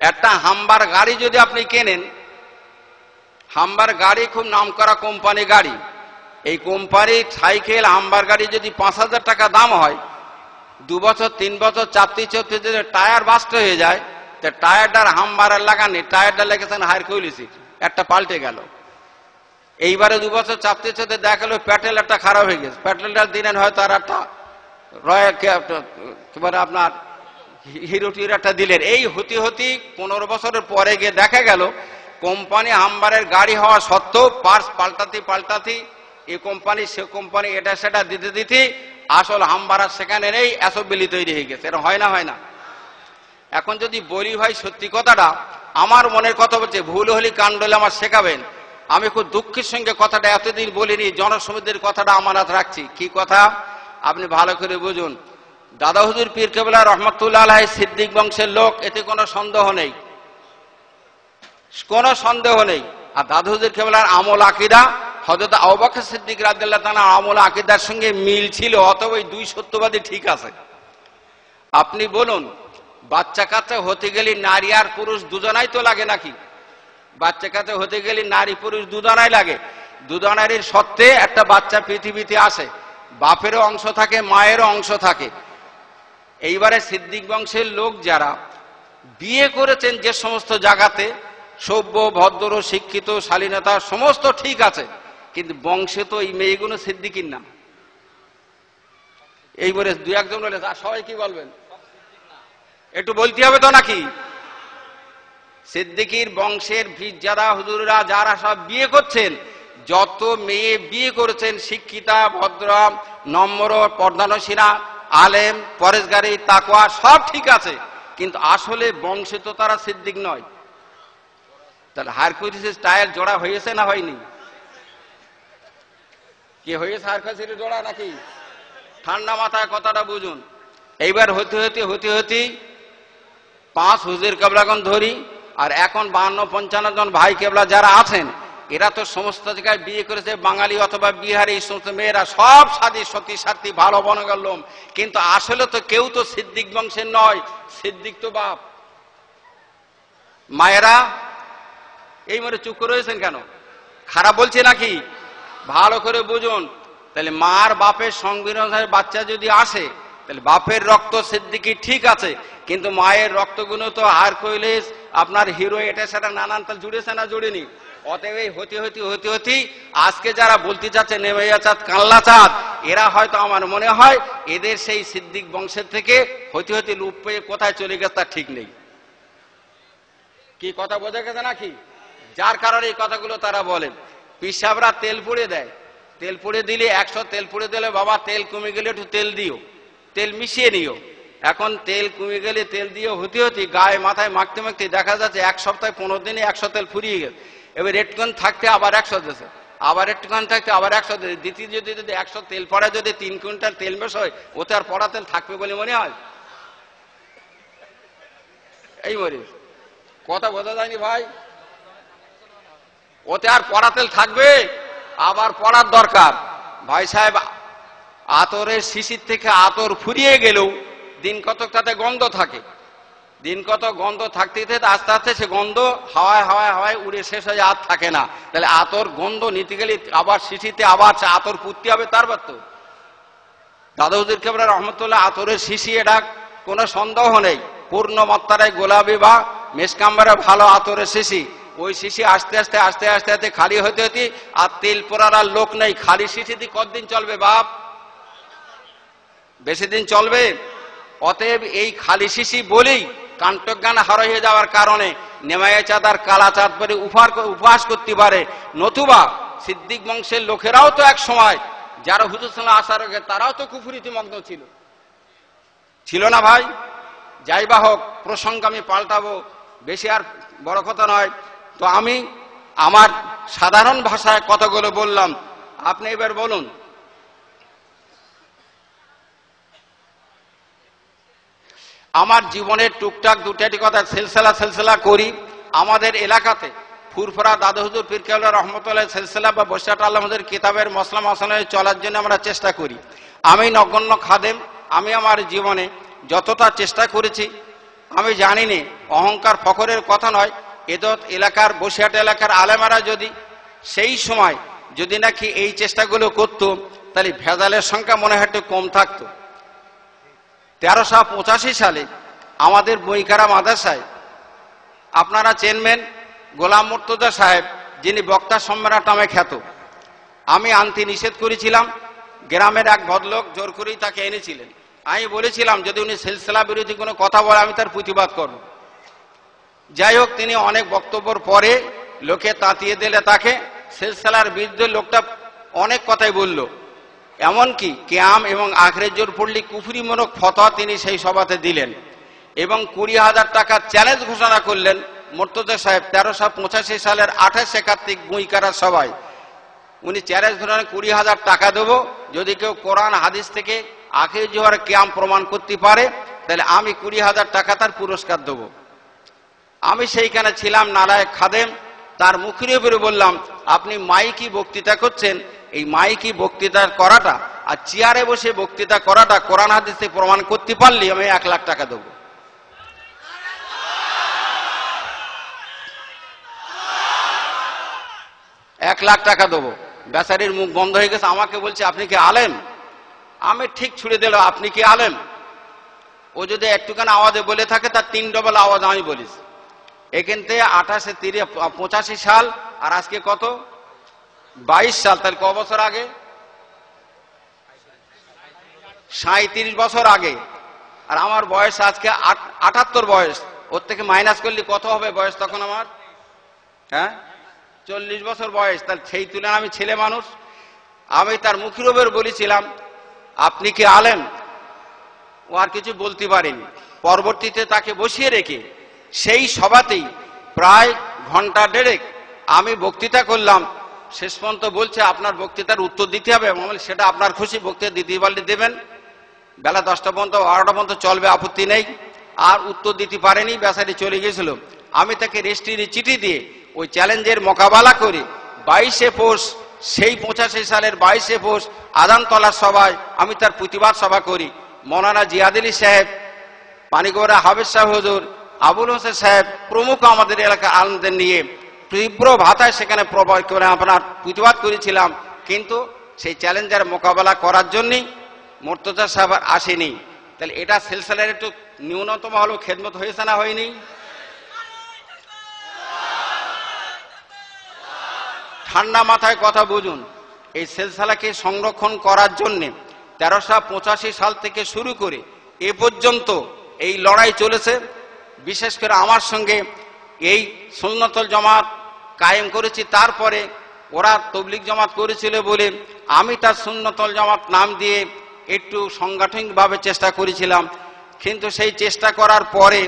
একটা হাম্বার গাড়ি যদি আপনি কেনেন, হাম্বার গাড়ি খুব নামকরা কোম্পানি গাড়ি। এই কোম্পানির সাইকেল হাম্বার গাড়ি যদি 5000 টাকা দাম হয়, 2 বছর 3 বছর চাপতে চাপতে যদি টায়ার বাস্ট হয়ে যায়, তো টায়ারটার হাম্বারের লাগানি, টায়ারটা লেগেছেন হারকিউলিস, একটা পাল্টে গেল। এইবারে 2 বছর চাপতে চাপতে দেখা গেল পেট্রোল একটা খারাপ হয়ে গেছে, পেট্রোলটা দিলেন হয়তো আর একটা রয়্যাল আপনার হিরোটির একটা দিলেন। এই হতে হতে 15 বছরের পরে গিয়ে দেখা গেল কোম্পানি হাম্বারের গাড়ি হওয়া সত্ত্বেও পার্টস পাল্টাতে এই কোম্পানি সে কোম্পানি এটা সেটা দিতে দিতে আসল হাম্বার আর সেখানে নেই, অ্যাসেম্বলি তৈরি হয়ে গেছে। এরকম হয় না? হয় না? এখন যদি বলি ভাই সত্যি কথাটা, আমার মনের কথা বলছে, ভুল হলে কাণ্ড হলে আমার শেখাবেন। আমি খুব দুঃখের সঙ্গে কথাটা এতদিন বলিনি, জনসমিতির কথাটা আমানত রাখছি। কি কথা আপনি ভালো করে বুঝুন। দাদা হুজুর পীর কেবলা রহমতুল্লাহ আলাইহি সিদ্দিক বংশের লোক, এতে কোনো সন্দেহ নেই, কোনো সন্দেহ নেই। আর দাদা হুজুর কেবলার আমল আকীদা হযরত আবু বকর সিদ্দিক রাদিয়াল্লাহু তাআলা আমল আকীদার সঙ্গে মিল ছিল, অতএব ওই 2 সত্যবাদী ঠিক আছে। আপনি বলুন, বাচ্চা কাচ্চা হতে গেলে নারী আর পুরুষ দুজনাই তো লাগে নাকি? বাচ্চা কাচ্চা হতে গেলে নারী পুরুষ দুজনাই লাগে। দুজনারই সত্ত্বে একটা বাচ্চা পৃথিবীতে আসে, বাপেরও অংশ থাকে, মায়েরও অংশ থাকে। এইবারে সিদ্দিক বংশের লোক যারা বিয়ে করেছেন যে সমস্ত জায়গাতে, সভ্য ভদ্র শিক্ষিত শালীনতা সমস্ত ঠিক আছে, কিন্তু বংশে তো এই মেয়েগুলো সিদ্দিকির নাম। এই বলে 2-1 বলে, সবাই কি বলবেন? একটু বলতে হবে তো নাকি? সিদ্দিকির বংশের যারা হুজুররা যারা সব বিয়ে করছেন, যত মেয়ে বিয়ে করেছেন শিক্ষিতা ভদ্রা নম্র পর্দানশীলা আলেম পরেশগারী তাকওয়া সব ঠিক আছে, কিন্তু আসলে বংশে তো তারা সিদ্দিক নয়। তাহলে হারকিউলিসের টায়ার জোড়া হয়েছে না হয়নি? কি হয়েছে হারকিউলিসের জোড়া নাকি? ঠান্ডা মাথায় কথাটা বুঝুন। এইবার হতে হতে 5 হুজুর কেবলাগণ ধরি, আর এখন 52-55 জন ভাই কেবলা যারা আছেন, এরা তো সমস্ত জায়গায় বিয়ে করেছে বাঙালি অথবা বিহারি, এই সমস্ত মেয়েরা সব সাদী সতী সাথী ভালো বনগার লোম, কিন্তু আসলে তো কেউ তো সিদ্দিক বংশের নয়, সিদ্দিক তো বাপ। মায়েরা এই মনে চুপ করে রয়েছেন কেন? খারাপ বলছে নাকি? ভালো করে বুঝুন। তাহলে মার বাপের সংবিধানের বাচ্চা যদি আসে, তাহলে বাপের রক্ত সিদ্দিকি ঠিক আছে, কিন্তু মায়ের রক্তগুলো তো হারকুলিস, আপনার হিরো, এটা সেটা নানান তাল জুড়েছে না জুড়েনি? অতএব এই হতে হতে হতে হতে আজকে যারা বলতে চাচ্ছে নেমাইয়া চাঁদ কাল্লা চাঁদ, এরা হয়তো আমার মনে হয় এদের সেই সিদ্দিক বংশের থেকে হতে হতে লুপ পেয়ে কোথায় চলে গেছে তার ঠিক নেই। কি কথা বোঝা গেছে নাকি? যার কারণে এই কথাগুলো তারা বলেন। পিসাবরা তেল পুড়ে দেয়, তেল পুড়ে দিলে 100 তেল পুড়ে দিলে বাবা তেল কমে গেলে একটু তেল দিও, তেল মিশিয়ে নিও। এখন তেল কমে গেলে তেল দিয়ে হতে হতে গায়ে মাথায় মাখতে মাখতে দেখা যাচ্ছে 1 সপ্তাহে 15 দিনে 100 তেল ফুরিয়ে গেছে। এবার একটুখান থাকতে আবার 100 দিয়েছে, আবার একটুখান থাকতে আবার 100 দিয়েছে। দ্বিতীয় যদি 100 তেল পড়া যদি 3 কুইন্টাল তেল মেশ হয়, ওতে আর পড়া তেল থাকবে বলে মনে হয়? এই মরিস কথা বোঝা যায়নি ভাই? ওতে আর পড়া তেল থাকবে? আবার পড়ার দরকার। ভাই সাহেব, আতরের শিশির থেকে আতর ফুরিয়ে গেলেও দিন কতক তাতে গন্ধ থাকে, দিন কত গন্ধ থাকতে থাকতে আস্তে আস্তে সে গন্ধ হাওয়ায় হাওয়ায় হাওয়ায় উড়ে শেষ হয়ে আর থাকে না। তাহলে আতর গন্ধ নিতে গেলে আবার শিশিতে আবার আতর পুঁততে হবে, তারপর তো। দাদা হুজুর কেবলা রহমতুল্লাহ আতরের শিশি, এটা কোনো সন্দেহ নেই, পূর্ণ মাত্রায় গোলাপি বা মেসকাম্বারে ভালো আতরের শিশি। ওই শিশি আস্তে আস্তে আস্তে আস্তে আস্তে খালি হতে হতে আর তেল পরার আর লোক নেই। খালি শিশি দিয়ে কতদিন চলবে বাপ? বেশি দিন চলবে। অতএব এই খালি শিশি বলেই কান্তজ্ঞান হারিয়ে যাওয়ার কারণে নেমাইয়া চাঁদ আর কালা চাঁদ পরে উপহাস করতে পারে। নতুবা সিদ্দিক বংশের লোকেরাও তো এক সময়, যারা হুজুর সাল্লাল্লাহু আসার আগে, তারাও তো কুফরিতে মগ্ন ছিল, ছিল না ভাই? যাই বা হোক, প্রসঙ্গ আমি পাল্টাবো, বেশি আর বড় কথা নয়। তো আমি আমার সাধারণ ভাষায় কথাগুলো বললাম, আপনি এবার বলুন। আমার জীবনের টুকটাক দুটাটি কথা সিলসিলা করি। আমাদের এলাকাতে ফুরফুরা দাদা হুজুর পীর কেবলা রহমতুল্লাহ সিলসিলা বা বসিরাত আলমদের কিতাবের মসলা মসলায় চলার জন্য আমরা চেষ্টা করি। আমি নগণ্য খাদেম, আমি আমার জীবনে যতটা চেষ্টা করেছি, আমি জানি না, অহংকার ফখরের কথা নয়, এদত এলাকার বসিরহাট এলাকার আলেমারা যদি সেই সময় যদি নাকি এই চেষ্টাগুলো করত, তাহলে ভেজালের সংখ্যা মনে হয় একটু কম থাকতো। 1385 সালে আমাদের বইকারা মাদ্রাসায়, আপনারা চেনবেন গোলাম মুর্তজা সাহেব, যিনি বক্তা সম্রাট নামে খ্যাত, আমি আনতে নিষেধ করেছিলাম। গ্রামের এক ভদ্রলোক জোর করেই তাকে এনেছিলেন। আমি বলেছিলাম যদি উনি সিলসিলা বিরোধী কোনো কথা বলে আমি তার প্রতিবাদ করব। যাই হোক, তিনি অনেক বক্তব্যের পরে লোকে তাতিয়ে দিলে তাকে সিলসিলার বিরুদ্ধে লোকটা অনেক কথাই বলল। এমনকি কিয়াম এবং আখেরের জোর পড়লে কুফরিমূলক ফতোয়া তিনি সেই সভাতে দিলেন এবং 20,000 টাকার চ্যালেঞ্জ ঘোষণা করলেন। মুর্তজা সাহেব 1385 সালের 28 একাত্তিক বইকারার সভায় উনি চ্যালেঞ্জ ঘোষণা 20,000 টাকা দেবো, যদি কেউ কোরআন হাদিস থেকে আখেরি জোহর কিয়াম প্রমাণ করতে পারে, তাহলে আমি 20,000 টাকা তার পুরস্কার দেবো। আমি সেইখানে ছিলাম, নালায়েক খাদেম, তার মুখের উপরে বললাম, আপনি মাইকি বক্তৃতা করছেন, এই মাইকি বক্তৃতা করাটা আর চেয়ারে বসে বক্তৃতা করাটা কোরআন হাদিসে প্রমাণ করতে পারলে আমি 1 লাখ টাকা দেবো। এক লাখ টাকা দেবো। বেচারির মুখ বন্ধ হয়ে গেছে। আমাকে বলছে, আপনি কি আলেম? আমি ঠিক ছুড়ে দিল, আপনি কি আলেম? ও যদি একটুখানি আওয়াজে বলে থাকে তার 3 ডবল আওয়াজ আমি বলিস। এখান থেকে 85 সাল আর আজকে কত 22 সাল, তাহলে ক বছর আগে? 37 বছর আগে। আর আমার বয়স আজকে 78 বয়স। ওর থেকে মাইনাস করলে কত হবে বয়স তখন আমার? হ্যাঁ, 40 বছর বয়স। তাহলে সেই তুলনায় আমি ছেলে মানুষ। আমি তার মুখের উপর বলেছিলাম, আপনি কি আলেম? ও আর কিছু বলতে পারেনি। পরবর্তীতে তাকে বসিয়ে রেখে সেই সভাতেই প্রায় ঘন্টা দেড়েক আমি বক্তৃতা করলাম। শেষ পর্যন্ত বলছে, আপনার বক্তৃতার উত্তর দিতে হবে। সেটা আপনার খুশি, বক্তৃতা দিতে পারলে দেবেন, বেলা 10টা পর্যন্ত 12টা পর্যন্ত চলবে, আপত্তি নেই। আর উত্তর দিতে পারেনি, বেচারি চলে গেছিল। আমি তাকে রেজিস্ট্রির চিঠি দিয়ে ওই চ্যালেঞ্জের মোকাবেলা করে 22শে পৌষ, সেই 85 সালের 22শে পৌষ আদানতলার সভায় আমি তার প্রতিবাদ সভা করি। মৌলানা জিয়াদ আলী সাহেব, পানিগড়া হাফেজ সাহেব হুজুর, আবুল হোসেন সাহেব প্রমুখ আমাদের এলাকার আলেমদের নিয়ে তীব্র ভাষায় সেখানে প্রবাদ করে আপনার প্রতিবাদ করেছিলাম। কিন্তু সেই চ্যালেঞ্জের মোকাবেলা করার জন্যই মুর্তজা সাহেব আসেনি। তাহলে এটা সিলসিলার একটু ন্যূনতম হলেও খেদমত হয়েছে না হয়নি? ঠান্ডা মাথায় কথা বুঝুন। এই সিলসিলাকে সংরক্ষণ করার জন্য 1385 সাল থেকে শুরু করে এ পর্যন্ত এই লড়াই চলেছে। বিশেষ করে আমার সঙ্গে এই সুন্নতুল জামাত কায়েম করেছি, তারপরে ওরা তবলিগ জামাত করেছিল বলে আমি তার সুন্নতুল জামাত নাম দিয়ে একটু সাংগঠনিকভাবে চেষ্টা করেছিলাম। কিন্তু সেই চেষ্টা করার পরে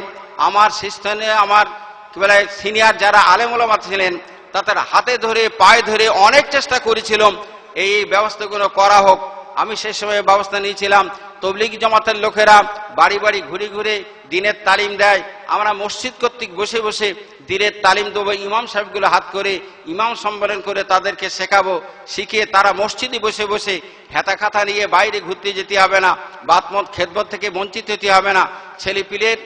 আমার স্থানে আমার কি বলে সিনিয়র যারা আলেম ওলামা ছিলেন তাদের হাতে ধরে পায়ে ধরে অনেক চেষ্টা করেছিলাম এই ব্যবস্থাগুলো করা হোক। আমি সেই সময় ব্যবস্থা নিয়েছিলাম। তবলিগ জামাতের লোকেরা বাড়ি বাড়ি ঘুরে ঘুরে দিনের তালিম দেয়, আমরা মসজিদ কর্তৃক বসে বসে দিনের তালিম দেবো। ইমাম সাহেবগুলো হাত করে ইমাম সম্মেলন করে তাদেরকে শেখাবো, শিখিয়ে তারা মসজিদে বসে বসে হেতা খাতা নিয়ে বাইরে ঘুরতে যেতে হবে না, বাতমত খেদমত থেকে বঞ্চিত হতে হবে না, ছেলেপিলের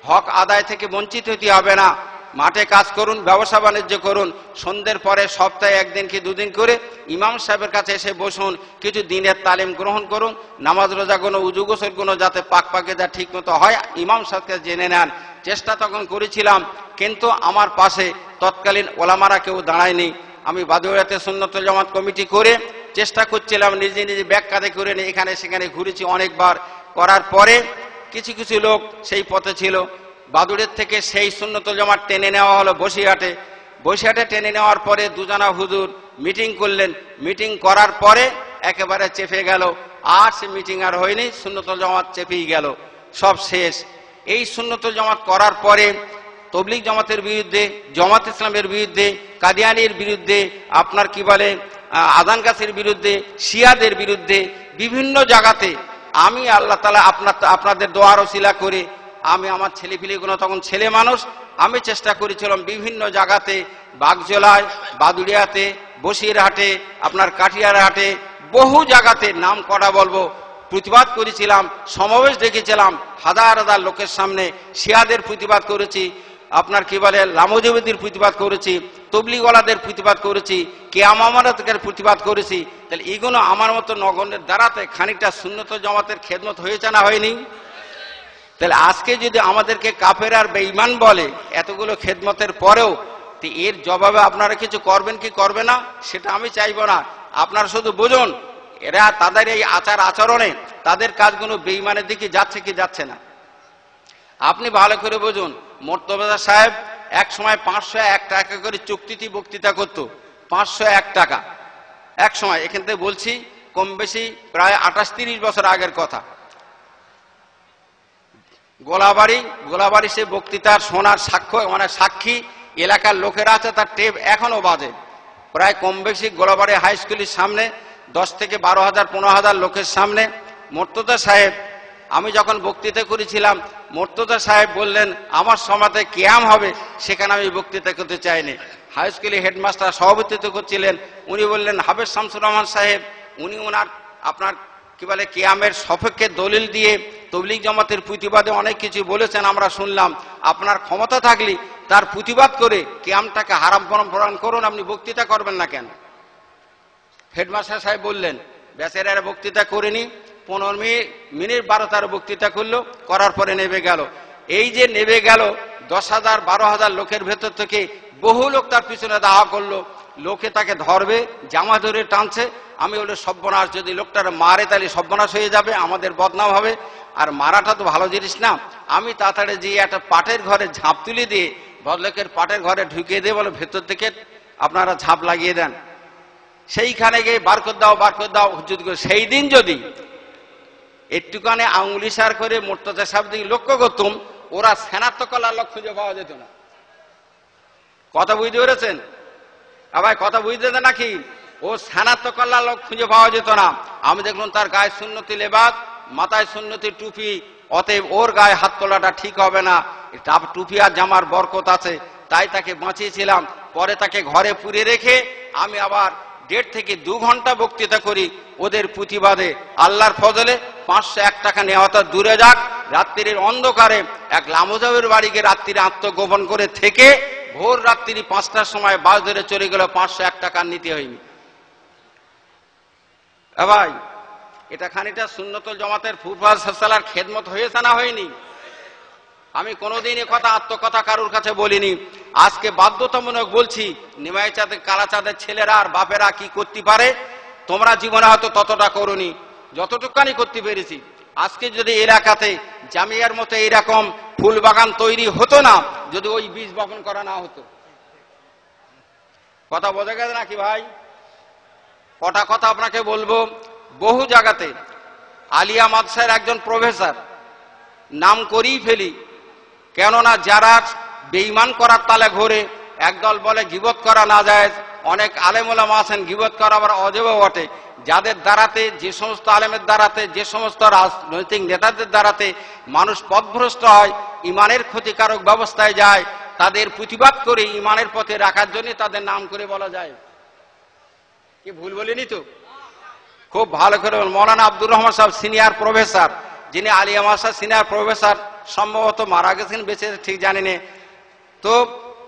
হক আদায় থেকে বঞ্চিত হতে হবে না। মাঠে কাজ করুন, ব্যবসা বাণিজ্য করুন, সন্ধ্যের পরে সপ্তাহে একদিন কি দুদিন করে ইমাম সাহেবের কাছে এসে বসুন, কিছু দিনের তালিম গ্রহণ করুন, নামাজ রোজা কোনো উজু গোসল কোনো যাতে পাক পাকেদা ঠিক মতো হয় ইমাম সাহেবকে জেনে নেন। চেষ্টা তখন করেছিলাম, কিন্তু আমার পাশে তৎকালীন ওলামারা কেউ দাঁড়ায়নি। আমি বাদুড়িয়াতে সুন্নতুল জামাত কমিটি করে চেষ্টা করছিলাম, নিজে নিজে ব্যাগ কাঁধে করে নিয়ে এখানে সেখানে ঘুরেছি অনেকবার। করার পরে কিছু কিছু লোক সেই পথে ছিল। বাদুড়ের থেকে সেই সুন্নতুল জামাত টেনে নেওয়া হলো বসিরহাটে। বসিরহাটে টেনে নেওয়ার পরে দুজনা হুজুর মিটিং করলেন। মিটিং করার পরে একেবারে চেপে গেল, আর সে মিটিং আর হয়নি, সুন্নতুল জামাত চেপেই গেল, সব শেষ। এই সুন্নতুল জামাত করার পরে তবলিগ জামাতের বিরুদ্ধে, জামাত ইসলামের বিরুদ্ধে, কাদিয়ানির বিরুদ্ধে, আপনার কি বলে আজান গাছের বিরুদ্ধে, শিয়াদের বিরুদ্ধে বিভিন্ন জায়গাতে আমি আল্লাহ তাআলা আপনাদের দোয়ার ওসিলা করে আমি আমার ছেলেপিলেগুলো তখন ছেলে মানুষ, আমি চেষ্টা করেছিলাম বিভিন্ন জায়গাতে, বাগজোলায়, বাদুড়িয়াতে, বসিরহাটে, আপনার কাঠিয়ার হাটে, বহু জায়গাতে নাম করা বলবো, প্রতিবাদ করেছিলাম, সমাবেশ দেখেছিলাম হাজার হাজার লোকের সামনে। শিয়াদের প্রতিবাদ করেছি, আপনার কি বলে লামোজবিদের প্রতিবাদ করেছি, তবলিগওয়ালাদের প্রতিবাদ করেছি, কিয়ামামাতের প্রতিবাদ করেছি। তাহলে এগুলো আমার মতো নগণ্যের দ্বারাতে খানিকটা সুন্নতুল জামাতের খেদমত হয়েছে না হয়নি? তাহলে আজকে যদি আমাদেরকে কাফের আর বেঈমান বলে এতগুলো খেদমতের পরেও, তো এর জবাবে আপনারা কিছু করবেন কি করবে না সেটা আমি চাইব না। আপনারা শুধু বুঝুন এরা তাদের এই আচার আচরণে তাদের কাজগুলো বেঈমানের দিকে যাচ্ছে কি যাচ্ছে না। আপনি ভালো করে বুঝুন, মুর্তজা সাহেব এক সময় 501 টাকা করে চুক্তিতে বক্তৃতা করত, 501 টাকা এক সময়। এখান থেকে বলছি কম বেশি প্রায় 28-30 বছর আগের কথা। গোলাবাড়ি সে বক্তৃতার শোনার সাক্ষ্য মানে সাক্ষী এলাকার লোকেরা আছে, তার টেপ এখনো বাজে। প্রায় কম বেশি গোলাবাড়ি হাই স্কুলের সামনে 10 থেকে 12,000 15,000 লোকের সামনে মুর্তজা সাহেব, আমি যখন বক্তৃতা করেছিলাম মুর্তজা সাহেব বললেন আমার সমাজে কিয়াম হবে, সেখানে আমি বক্তৃতা করতে চাইনি। হাই স্কুলে হেডমাস্টার সভাপতিত্ব করছিলেন, উনি বললেন হাফেজ শামসুর রহমান সাহেব, উনি ওনার আপনার কি বলে কিয়ামের সপক্ষে দলিল দিয়ে তবলিগ জামাতের প্রতিবাদে অনেক কিছু বলেছেন, আমরা শুনলাম। আপনার ক্ষমতা থাকলে তার প্রতিবাদ করে কিয়ামটাকে হারাম প্রমাণ করুন, আপনি বক্তৃতা করবেন না কেন? হেডমাস্টার সাহেব বললেন বেচারা বক্তৃতা করেনি, 15 মিনিট 12 বক্তৃতা করলো, করার পরে নেমে গেল। এই যে নেমে গেল 10,000 12,000 লোকের ভেতর থেকে বহু লোক তার পিছনে দাওয়া করলো, লোকে তাকে ধরবে, জামা ধরে টানছে। আমি বলি সর্বনাশ, যদি লোকটার মারে তাহলে সর্বনাশ হয়ে যাবে, আমাদের বদনাম হবে, আর মারাটা তো ভালো জিনিস না। আমি তাড়াতাড়ি গিয়ে একটা পাটের ঘরে ঝাঁপ তুলে দিয়ে ভদ্রলোকের পাটের ঘরে ঢুকিয়ে দিয়ে বলো ভেতর থেকে আপনারা ঝাঁপ লাগিয়ে দেন। সেইখানে গিয়ে বার করে দাও হুজুর। সেই দিন যদি একটুখানে আঙুলি সার করে মুর্তজা সাহেব দিকে লক্ষ্য করতুম, ওরা সেনাত্ম কলার লোক খুঁজে পাওয়া যেত না। কথা বুঝতে পেরেছেন? আবার কথা বুঝতে দেন নাকি? ও সেনাত্ম কলার লোক খুঁজে পাওয়া যেত না। আমি দেখলাম তার গায়ে সুন্নতি লেবাস, মাথায় সুন্নতি টুপি, অতএব ওর গায়ে হাত তোলাটা ঠিক হবে না। টুপি আর জামার বরকত আছে, তাই তাকে বাঁচিয়েছিলাম। পরে তাকে ঘরে পুরে রেখে আমি আবার 1.5 থেকে 2 ঘন্টা বক্তৃতা করি ওদের প্রতিবাদে। আল্লাহর ফজলে 501 টাকা নেওয়াটা দূরে যাক, রাত্রির অন্ধকারে এক লামুজাবের বাড়িকে রাত্রিরে আত্মগোপন করে থেকে ভোর রাত্রি 5টার সময় বাস ধরে চলে গেল, 501 টাকা নিতে হয়নি। ভাই, এটা খানিকটা সুন্নতুল জামাতের ফুরফুরার সালার খেদমত হয়েছে না হয়নি? আমি কোনোদিন এ কথা আত্মকথা কারুর কাছে বলিনি, আজকে বাধ্যতামূলক বলছি। নিমাই চাঁদের কালা চাঁদের ছেলেরা আর বাপেরা কি করতে পারে, তোমরা জীবনে হয়তো ততটা করোনি, যতটুকানি করতে পেরেছি। আজকে যদি এলাকাতে জামিয়ার মতো এইরকম ফুল বাগান তৈরি হতো না, যদি ওই বীজ বপন করা না হতো। কথা বোঝা গেছে নাকি ভাই? কটা কথা আপনাকে বলবো। বহু জায়গাতে আলিয়া মাদ্রাসার একজন প্রফেসর, নাম করেই ফেলি, কেননা যারা বেঈমান করার তালে ঘোরে, একদল বলে গীবত করা না যায়, অনেক আলেম ওলামা আছেন গীবত করা আবার অজেব বটে। যাদের দ্বারাতে, যে সমস্ত আলেমের দ্বারাতে, যে সমস্ত রাজনৈতিক নেতাদের দ্বারাতে মানুষ পথভ্রষ্ট হয়, ইমানের ক্ষতিকারক ব্যবস্থায় যায়, তাদের প্রতিবাদ করে ইমানের পথে রাখার জন্য তাদের নাম করে বলা যায়। কি ভুল বলিনি তো? খুব ভালো করে মৌলানা আব্দুর রহমান সাহেব সিনিয়র প্রফেসর, যিনি আলিয়া মাদ্রাসার সিনিয়র প্রফেসর, সম্ভবত মারা গেছেন, বেঁচে ঠিক জানি না। তো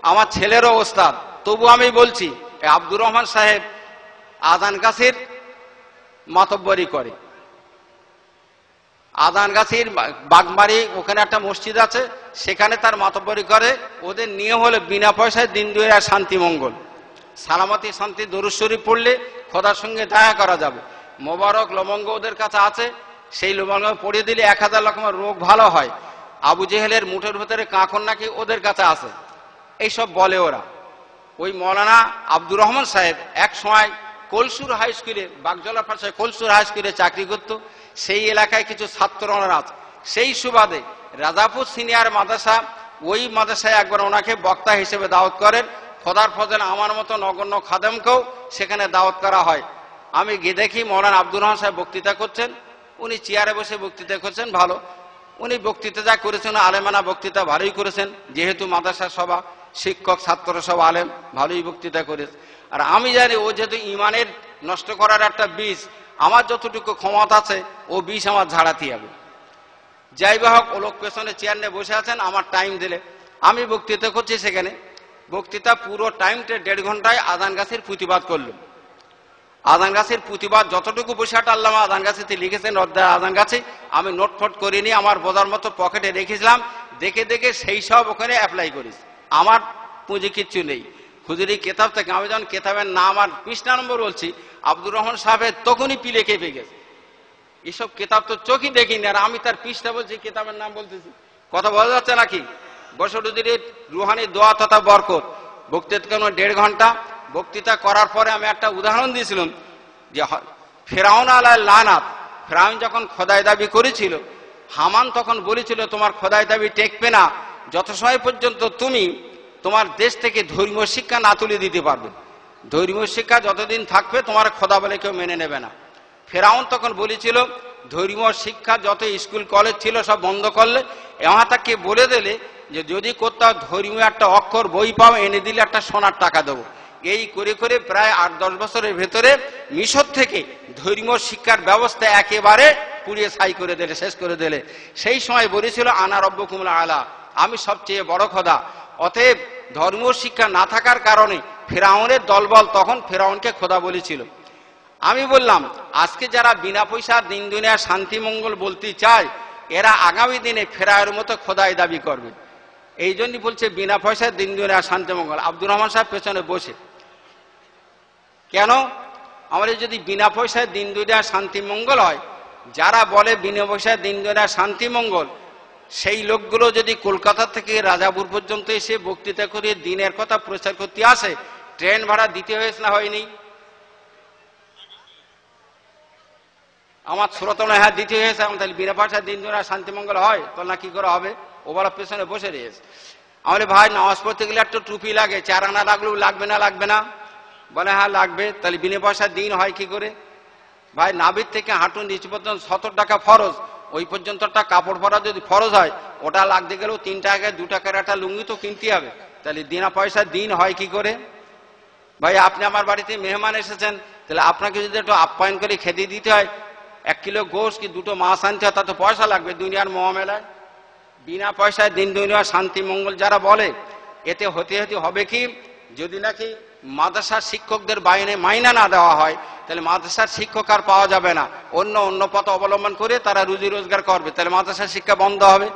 আমার ছেলেরও ওস্তাদ, তবু আমি বলছি আব্দুর রহমান সাহেব আজান গাছির মাতব্বরি করে। আজান গাছির বাগমারি ওখানে একটা মসজিদ আছে, সেখানে তার মাতব্বরি করে। ওদের নিয়ম হলে বিনা পয়সায় দিন দুয়ের শান্তি মঙ্গল, সালামতি, শান্তি, দরুদ শরীফ পড়লে খোদার সঙ্গে দেখা করা যাবে। মোবারক লবঙ্গ ওদের কাছে আছে, সেই লবঙ্গ পড়িয়ে দিলে 1000 রকমের রোগ ভালো হয়। আবু জেহেলের মুঠের ভেতরে কাঁকর নাকি ওদের কাছে আছে, এইসব বলে ওরা। ওই মৌলানা আব্দুর রহমান সাহেব এক সময় কলসুর হাই স্কুলে, বাগজলা পাশে কলসুর হাই স্কুলে চাকরি করত। সেই এলাকায় কিছু ছাত্র আছে, সেই সুবাদে রাজাপুর সিনিয়র মাদ্রাসা, ওই মাদ্রাসায় একবার ওনাকে বক্তা হিসেবে দাওয়াত করেন। খোদার ফজলে আমার মতো নগণ্য খাদেমকেও সেখানে দাওয়াত করা হয়। আমি গিয়ে দেখি মৌলানা আব্দুর রহমান সাহেব বক্তৃতা করছেন। উনি চেয়ারে বসে বক্তৃতা করছেন, ভালো। উনি বক্তৃতা যা করেছেন, আলেমানা বক্তৃতা ভালোই করেছেন, যেহেতু মাদ্রাসা সভা, শিক্ষক ছাত্র সব আলেম, ভালোই বক্তৃতা করেছে। আর আমি জানি ও যেহেতু ইমানের নষ্ট করার একটা বীজ, আমার যতটুকু ক্ষমতা আছে ও বীজ আমার ঝাড়াতে হবে। যাই বা হোক, ও লোক পেছনে চেয়ার নিয়ে বসে আছেন, আমার টাইম দিলে আমি বক্তৃতা করছি। সেখানে বক্তৃতা পুরো টাইমটা 1.5 ঘন্টায় আজান গাছের প্রতিবাদ করল। আজান গাছের প্রতিবাদ যতটুকু বৈশাট আল্লামা আজান গাছিতে লিখেছেন, অধ্যায় আজান গাছে, আমি নোটফট করিনি, আমার বোঝার মতো পকেটে রেখেছিলাম। দেখে দেখে সেই সব ওখানে অ্যাপ্লাই করিস। আমার পুঁজি কিচ্ছু নেই। হুজুরি কেতাব থেকে আমি যখন কেতাবের নাম আর পৃষ্ঠা নম্বর বলছি, আব্দুর রহমান সাহেবের তখনই পিলে কেঁপে গেছে। এসব কেতাব তো চোখই দেখিনি, আর আমি তার পৃষ্ঠা বলছি, কেতাবের নাম বলতেছি। কথা বোঝা যাচ্ছে নাকি? বসরুদ্দিনের রুহানি দোয়া তথা বরকত বক্তৃতা 1.5 ঘন্টা বক্তৃতা করার পরে আমি একটা উদাহরণ দিয়েছিলাম যে ফেরাউন আলাইহিস লানাত, ফেরাউন যখন খোদাই দাবি করেছিল, হামান তখন বলেছিল তোমার খোদাই দাবি টেকবে না যত সময় পর্যন্ত তুমি তোমার দেশ থেকে ধর্মীয় শিক্ষা না তুলে দিতে পারবে। ধর্মীয় শিক্ষা যতদিন থাকবে তোমার খোদা বলে কেউ মেনে নেবে না। ফেরাউন তখন বলেছিল ধর্মীয় শিক্ষা যত স্কুল কলেজ ছিল সব বন্ধ করলে, তাকে বলে দিলে যে যদি কোথাও ধর্মীয় একটা অক্ষর বই পাও এনে দিলে একটা সোনার টাকা দেবো। এই করে করে প্রায় 8-10 বছরের ভেতরে মিশর থেকে ধর্মীয় শিক্ষার ব্যবস্থা একেবারে পুড়িয়ে ছাই করে দিলে, শেষ করে দিলে। সেই সময় বলেছিল আনা রব্বুকুমুল আলা, আমি সবচেয়ে বড় খোদা। অতএব ধর্মীয় শিক্ষা না থাকার কারণে ফেরাউনের দলবল তখন ফেরাউনকে খোদা বলেছিল। আমি বললাম আজকে যারা বিনা পয়সা দিন দুনিয়া শান্তি মঙ্গল বলতে চায়, এরা আগামী দিনে ফেরাউনের মতো খোদাই দাবি করবে। এই জন্যই বলছে বিনা পয়সায় দিন দুনিয়া শান্তি মঙ্গল। আব্দুর রহমান সাহেব পেছনে বসে কেন? আমাদের যদি বিনা পয়সায় দিন দুনিয়া শান্তি মঙ্গল হয়, যারা বলে বিনা পয়সায় দিন দুনিয়া শান্তি মঙ্গল, সেই লোকগুলো যদি কলকাতা থেকে রাজাপুর পর্যন্ত এসে বক্তৃতা করে দিনের কথা প্রচার করতে আসে, ট্রেন ভাড়া দিতে হয়েছে না হয়নি? আমার শ্রোতনা হ্যাঁ দিতে হয়েছে। তাহলে বিনা পয়সায় দিন দুনিয়া শান্তি মঙ্গল হয় তো না? কি করে হবে? ওরা পেছনে বসে রয়েছে। আমাদের ভাই নামাজ পড়তে গেলে একটা টুপি লাগে, 4 আনা লাগলেও লাগবে না? লাগবে না? বলে হ্যাঁ লাগবে। তাহলে বিনা পয়সার দিন হয় কি করে? ভাই নাভির থেকে হাঁটু নিচু পর্যন্ত 70 টাকা ফরজ, ওই পর্যন্ত একটা কাপড় পরা যদি ফরজ হয়, ওটা লাগতে গেলেও 3 টাকায় 2 টাকার একটা লুঙ্গি তো কিনতে হবে। তাহলে বিনা পয়সার দিন হয় কি করে? ভাই আপনি আমার বাড়িতে মেহমান এসেছেন, তাহলে আপনাকে যদি একটু আপ্যায়ন করে খেতে দিতে হয়, 1 কিলো গোশ কি 2টো মাছ আনতে হয়, তাতে পয়সা লাগবে। দুনিয়ার মহামেলায় বিনা পয়সায় দিন দুনিয়া শান্তি মঙ্গল যারা বলে, এতে হতে হতে হবে কি, যদি নাকি মাদ্রাসার শিক্ষকদের মাইনা না দেওয়া হয়, তাহলে মাদ্রাসার শিক্ষক আর পাওয়া যাবে না। অন্য পথ অবলম্বন করে তারা রুজি রোজগার করবে, তাহলে মাদ্রাসার শিক্ষা বন্ধ হবে।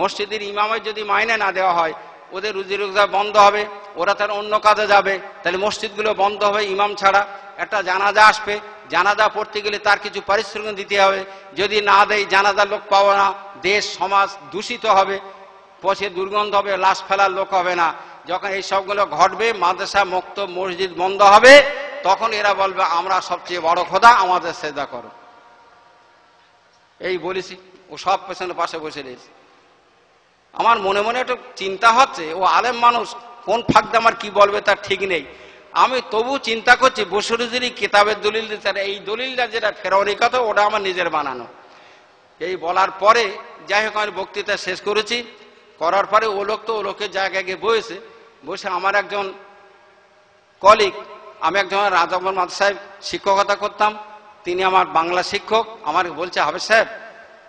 মসজিদের ইমামের যদি মাইনে না দেওয়া হয়, ওদের রুজি রোজগার বন্ধ হবে, ওরা তার অন্য কাজে যাবে, তাহলে মসজিদগুলো বন্ধ হবে। ইমাম ছাড়া একটা জানাজা আসবে, জানাজা পড়তে গেলে তার কিছু পারিশ্রমিক দিতে হবে, যদি না দেয় জানাজার লোক পাবো না, দেশ সমাজ দূষিত হবে, পচে দুর্গন্ধ হবে, লাশ ফেলার লোক হবে না। যখন এই সবগুলো ঘটবে, মাদ্রাসা মুক্ত, মসজিদ বন্ধ হবে, তখন এরা বলবে আমরা সবচেয়ে বড় খোদা, আমাদের সেজদা করো। এই বলেছি, ও সব পেছনে পাশে বসে রয়েছে। আমার মনে মনে একটু চিন্তা হচ্ছে, ও আলেম মানুষ, কোন ফাঁকদা আমার কি বলবে তার ঠিক নেই। আমি তবু চিন্তা করছি, বসুরুজুরি কিতাবের দলিল দিতে, এই দলিলটা যেটা ফেরাউনি কথা, ওটা আমার নিজের বানানো। এই বলার পরে যাই হোক আমি বক্তৃতা শেষ করেছি। করার পরে ও লোক তো ও লোকের জায়গায় গিয়ে বসে আমার একজন কলিগ, আমি একজন রাজাপুর মাদ্রাসায় শিক্ষকতা করতাম, তিনি আমার বাংলা শিক্ষক, আমাকে বলছে হাফেজ সাহেব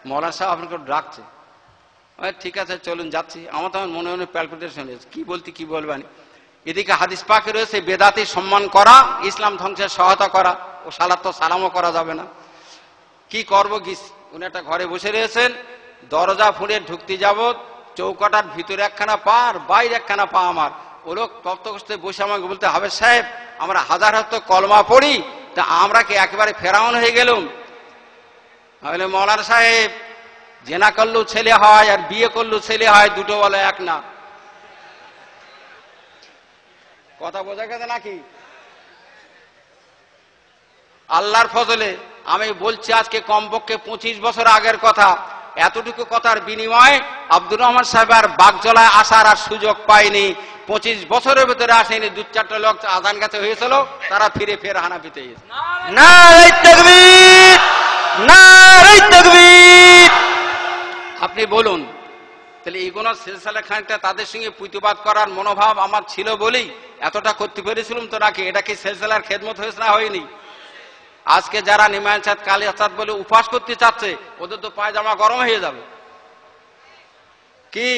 মৌলানা সাহেব আপনাকে ডাকছে। ঠিক আছে চলুন যাচ্ছি। আমার তো মনে মনে প্যালপিটেশন হয়েছে, কি বলবেন। এদিকে হাদিস পাকে রয়েছে বেদাতি সম্মান করা, ইসলাম ধ্বংসের সহায়তা করা, ও সালাত তো সালামও করা যাবে না। কি করবো, উনি একটা ঘরে বসে রয়েছেন, দরজা ফুঁড়ে ঢুকতে যাব, চৌকাটার ভিতরে একখানা পা আর বাইরে একখানা পা আমার। ও লোক তপ্ত কষ্টে বসে আমাকে বলতে, হাফেজ সাহেব আমরা হাজার কলমা পড়ি, তা আমরা কি একেবারে ফেরাউন হয়ে গেলুম? তাহলে মৌলানা সাহেব, জেনা করলেও ছেলে হয় আর বিয়ে করলেও ছেলে হয়, দুটো বলে এক না। কথা বোঝা গেছে নাকি? আল্লাহর ফজলে আমি বলছি, আজকে কমপক্ষে 25 বছর আগের কথা। এতটুকু কথার বিনিময়ে আব্দুর রহমান সাহেব আর বাগজলায় আসার আর সুযোগ পায়নি। 25 বছরের ভিতরে আসেনি, 2-4টা লোক আজান গাছে হয়েছিল, তারা ফের হানাফিতে গেছে। নারে তাকবীর, নারে তাকবীর। আপনি বলুন, তাহলে এইগুলো সিলসিলা খানিকটা তাদের সঙ্গে প্রতিবাদ করার মনোভাব আমার ছিল বলেই এতটা করতে পেরেছিলাম, তো নাকি এটা কি সিলসিলার খেদমত হয়েছে না হয়নি? আজকে যারা নিমায়ন চাঁদ কালী আসাদ বলে উপাস করতে চাচ্ছে, ওদের তো পায়জামা গরম হয়ে যাবে। কি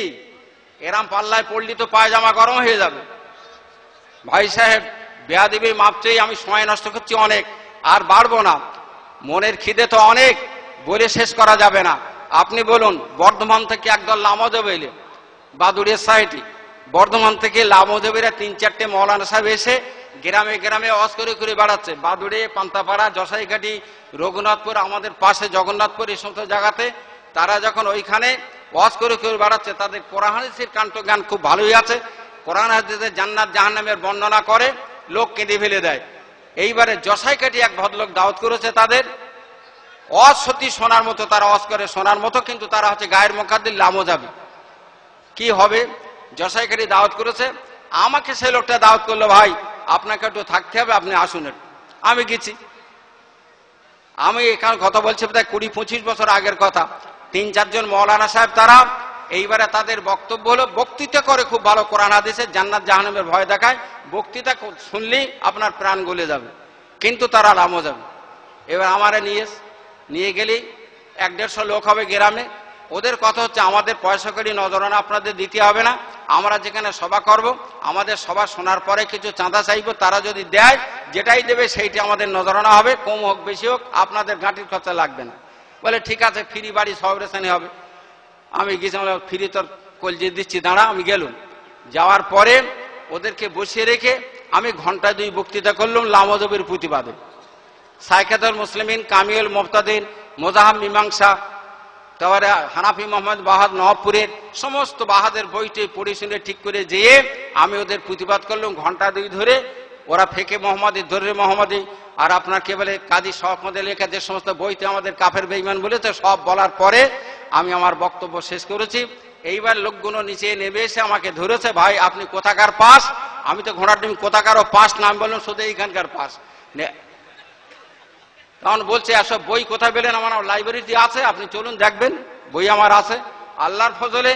এরাম পাল্লায় পড়লি তো পায়জামা গরম হয়ে যাবে। ভাই সাহেব বেয়াদবি মাপ চেয়ে আমি সময় নষ্ট করছি অনেক, আর বাড়বো না। মনের খিদে তো অনেক, বলে শেষ করা যাবে না। আপনি বলুন, বর্ধমান থেকে একদল লামোজব এলে, বাদুড়িয়া সাইটি, বর্ধমান থেকে লামোজবেরা 3-4টে মৌলানা সাহেব এসে গ্রামে গ্রামে ওয়াজ করে করে বেড়াচ্ছে। বাদুড়ে, পান্তাপাড়া, জসাইঘাটি, রঘুনাথপুর, আমাদের পাশে জগন্নাথপুর, এই সমস্ত জায়গাতে তারা যখন ওইখানে ওয়াজ করে করে বেড়াচ্ছে, তাদের কোরআন হাদিসের কাণ্ঠজ্ঞান খুব ভালোই আছে। কোরআন হাদিসের জান্নাত জাহান্নামের বর্ণনা করে, লোক কেঁদে ফেলে দেয়। এইবারে জসাইঘাটি এক ভদ্রলোক দাওয়াত করেছে তাদের, ওয়াজ সত্যি শোনার মতো, তারা ওয়াজ করে শোনার মতো, কিন্তু তারা হচ্ছে গায়ের মুখাদ্দির লামোজাবি। কি হবে, জসাইঘাটি দাওয়াত করেছে, আমাকে সেই লোকটা দাওয়াত করলো, ভাই আপনাকে একটু থাকতে হবে, আপনি আসুন। আমি গেছি। আমি এখানে কথা বলছি প্রায় 20-25 বছর আগের কথা। 3-4 জন মৌলানা সাহেব তারা, এইবারে তাদের বক্তব্য হলো, বক্তৃতা করে খুব ভালো, কোরআন হাদিসের জান্নাত জাহান্নামের ভয় দেখায়, বক্তৃতা শুনলেই আপনার প্রাণ গলে যাবে, কিন্তু তারা লামোজাবি। এবার আমারে নিয়ে গেলেই 1-150 লোক হবে গ্রামে। ওদের কথা হচ্ছে, আমাদের পয়সা করি নজরানা আপনাদের দিতে হবে না, আমরা যেখানে সভা করব, আমাদের সভা শোনার পরে কিছু চাঁদা চাইব, তারা যদি দেয়, যেটাই দেবে সেইটা আমাদের নজরানা হবে, কম হোক বেশি হোক, আপনাদের ঘাঁটির খরচা লাগবে না। বলে ঠিক আছে, ফ্রি বাড়ি সবরেশানি হবে। আমি গেছিলাম, ফ্রি তোর কলজে দিচ্ছি, দাঁড়া। আমি গেলুম, যাওয়ার পরে ওদেরকে বসিয়ে রেখে আমি ঘন্টা 2 বক্তৃতা করলাম লামোজবের প্রতিবাদে। সাইকাতুল মুসলিমিন, কামিউল মুফতাদিন, মোজাহাব মীমাংসা, তারপরে হানাফি মোহাম্মদ বাহাদ নওয়াবপুরের সমস্ত বাহাদের বইটি পড়ে শুনে ঠিক করে যেয়ে আমি ওদের প্রতিবাদ করলাম ঘন্টা 2 ধরে। ওরা ফেকে মোহাম্মদী, দর্রে মোহাম্মদী, আর আপনার কে বলে কাজী শওকতের লেখা যে সমস্ত বইতে আমাদের কাফের বেঈমান বলেছে, সব বলার পরে আমি আমার বক্তব্য শেষ করেছি। এইবার লোকগুলো নিচে নেমে এসে আমাকে ধরেছে, ভাই আপনি কোথাকার পাস? আমি তো ঘোড়ার ডিম কোথাকারও পাস নাম বললাম, শুধু এইখানকার পাস। তখন বলছে, এসব বই কোথায় পেলেন? আমার লাইব্রেরিতে আছে, আপনি চলুন দেখবেন, বই আমার আছে। আল্লাহর ফজলে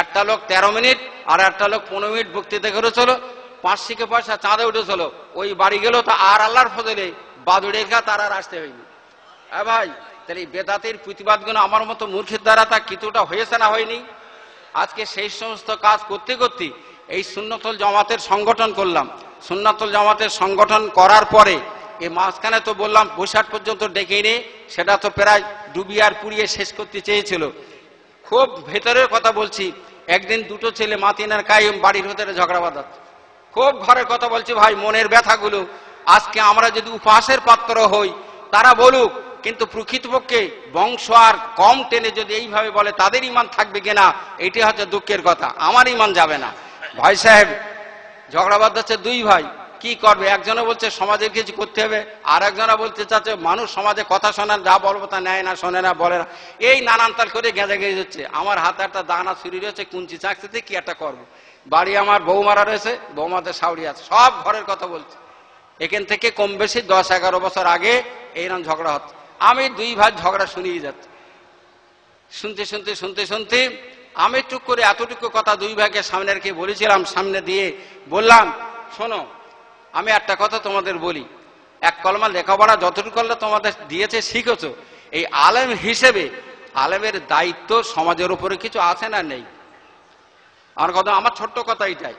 একটা লোক 13 মিনিট আর একটা লোক 15 মিনিট বক্তৃতা করেছিল। 500 পয়সা চাঁদে উঠেছিল, ওই বাড়ি গেল তা আর আল্লাহর ফজলে বাদুড়ের গা তার আর আসতে হয়নি। ভাই তাহলে এই বেদাতের প্রতিবাদগুলো আমার মতো মূর্খের দ্বারা তা কিছুটা হয়েছে না হয়নি? আজকে সেই সমস্ত কাজ করতে করতে এই সুন্নতুল জামাতের সংগঠন করলাম। সুন্নতুল জামাতের সংগঠন করার পরে এই মাঝখানে তো বললাম 62 পর্যন্ত ডেকে নিয়ে সেটা তো প্রায় ডুবিয়ে আর পুড়িয়ে শেষ করতে চেয়েছিল। খুব ভেতরের কথা বলছি, একদিন দুটো ছেলে মাতিনার কায়েম বাড়ির ভেতরে ঝগড়া বাঁধাচ্ছে। খুব ঘরের কথা বলছি ভাই, মনের ব্যথাগুলো আজকে আমরা যদি উপহাসের পাত্র হই তারা বলুক, কিন্তু প্রকৃতপক্ষে বংশ আর কম টেনে যদি এইভাবে বলে তাদের ইমান থাকবে কিনা, এটি হচ্ছে দুঃখের কথা। আমার ইমান যাবে না। ভাই সাহেব ঝগড়া বাঁধাচ্ছে দুই ভাই, কি করবে? একজনে বলছে সমাজের কিছু করতে হবে, আর একজনে বলতে চাচ্ছে মানুষ সমাজে কথা শোনার, যা বলবো তা নেয় না, শোনে না, বলে না। এই নানান তাল করে গেঁজে গেঁজে হচ্ছে। আমার হাতে একটা দানা ছুরি রয়েছে, কুঞ্চি চাকরিতে কি একটা করবো। বাড়ি আমার বৌমারা রয়েছে, বৌমাদের সাউরি আছে, সব ঘরের কথা বলছে। এখান থেকে কম বেশি 10-11 বছর আগে এইরকম ঝগড়া হচ্ছে। আমি দুই ভাই ঝগড়া শুনিয়ে যাচ্ছি। শুনতে শুনতে শুনতে শুনতে আমি টুক করে এতটুকু কথা দুই ভাইকে সামনে রেখে বলেছিলাম, সামনে দিয়ে বললাম, শোনো আমি একটা কথা তোমাদের বলি, এক কলমা লেখাপড়া যতটুকু করলে তোমাদের দিয়েছে শিখেছো, এই আলেম হিসেবে আলেমের দায়িত্ব সমাজের উপরে কিছু আছে না নেই? আমার কথা, আমার ছোট্ট কথা এটাই,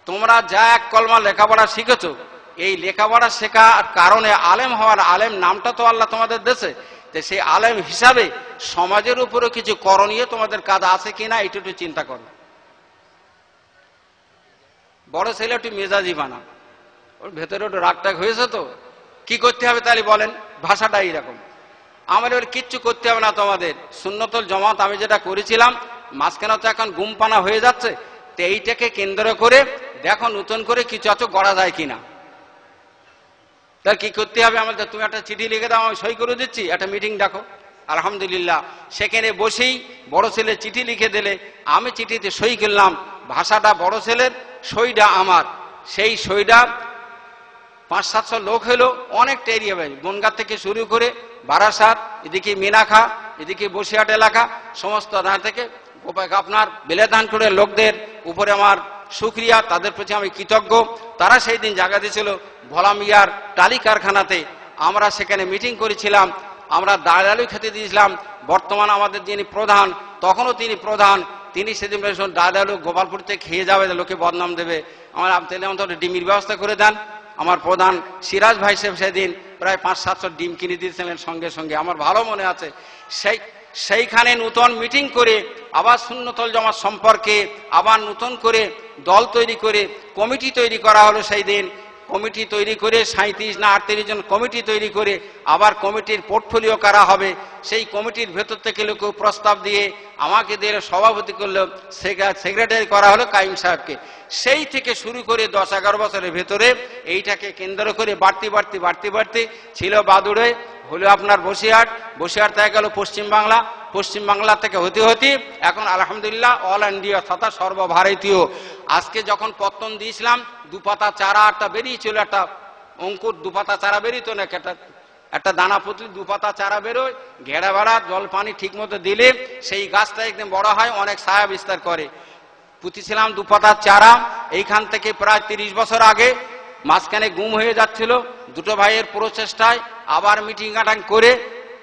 তোমরা যা এক কলমা লেখাপড়া শিখেছো, এই লেখাপড়া শেখার কারণে আলেম হওয়ার, আলেম নামটা তো আল্লাহ তোমাদের দেশে, যে সেই আলেম হিসাবে সমাজের উপরে কিছু করণীয় তোমাদের কাজ আছে কিনা এটা একটু চিন্তা করো। বড় ছেলে একটু মেজাজি বানা, ওর ভেতরে একটু রাগটাগ হয়েছে, তো কি করতে হবে তাহলে বলেন? ভাষাটা এইরকম। আমার ওর কিচ্ছু করতে হবে না তোমাদের। সুন্নতুল জামাত আমি যেটা করেছিলাম, মাঝখানে তো এখন গুমপানা হয়ে যাচ্ছে, তো এইটাকে কেন্দ্র করে দেখো নতুন করে কিছু আছে গড়া যায় কিনা। তার কি করতে হবে আমাদের? তুমি একটা চিঠি লিখে দাও, আমি সই করে দিচ্ছি, একটা মিটিং ডাকো। আলহামদুলিল্লাহ সেখানে বসেই বড় ছেলে চিঠি লিখে দিলে, আমি চিঠিতে সই করলাম, ভাষাটা বড় ছেলের, সইটা আমার। সেই সইটা 500-700 লোক হলো, অনেকটা এরিয়া, বনগাঁ থেকে শুরু করে বারাসাত, এদিকে মিনাখা, এদিকে বসিরহাট এলাকা, সমস্ত থেকে আপনার বেলেধানপুরের লোকদের উপরে আমার শুকরিয়া, তাদের প্রতি আমি কৃতজ্ঞ। তারা সেই দিন জায়গা দিয়েছিল ভোলামিয়ার টালি কারখানাতে। আমরা সেখানে মিটিং করেছিলাম, আমরা ডাল আলু খেতে দিয়েছিলাম। বর্তমান আমাদের যিনি প্রধান, তখনও তিনি প্রধান, তিনি সেদিন ডাল আলু গোপালপুরতে খেয়ে যাবে, লোকে বদনাম দেবে, আমার তেলে অন্তত ডিমির ব্যবস্থা করে দেন। আমার প্রধান সিরাজ ভাই সাহেব সেদিন প্রায় 500-700 ডিম কিনে দিয়েছিলেন সঙ্গে সঙ্গে, আমার ভালো মনে আছে। সেইখানে নতুন মিটিং করে আবার সুন্নতুল জামাত সম্পর্কে আবার নতুন করে দল তৈরি করে কমিটি তৈরি করা হলো। সেই দিন কমিটি তৈরি করে 37 না 38 জন কমিটি তৈরি করে আবার কমিটির পোর্টফোলিও করা হবে। সেই কমিটির ভেতর থেকে লোক প্রস্তাব দিয়ে আমাকে দিয়ে সভাপতি করলো, সেক্রেটারি করা হলো কাইম সাহেবকে। সেই থেকে শুরু করে 10-11 বছরের ভেতরে এইটাকে কেন্দ্র করে বাড়তি বাড়তি বাড়তি বাড়তি ছিল বাদুড়ে, হলো আপনার বসিরহাট থেকে গেল পশ্চিমবাংলা, পশ্চিমবাংলা থেকে হতে হতে এখন আলহামদুলিল্লাহ অল ইন্ডিয়া তথা সর্বভারতীয়। আজকে যখন পত্তন দিয়েছিলাম, দুপাতা চারা একটা বেরিয়েছিল, একটা অঙ্কুর দুপাতা চারা বেরিয়েতো না, একটা দানা পুতলি দুপাতা চারা বেরোয়, ঘেরা বেড়া জল পানি ঠিক মতো দিলে সেই গাছটা একদম বড় হয়, অনেক ছায়া বিস্তার করে। পুঁতেছিলাম দুপাতার চারা, এইখান থেকে প্রায় 30 বছর আগে। মাঝখানে গুম হয়ে যাচ্ছিল, দুটো ভাইয়ের প্রচেষ্টায় আবার মিটিং আটাং করে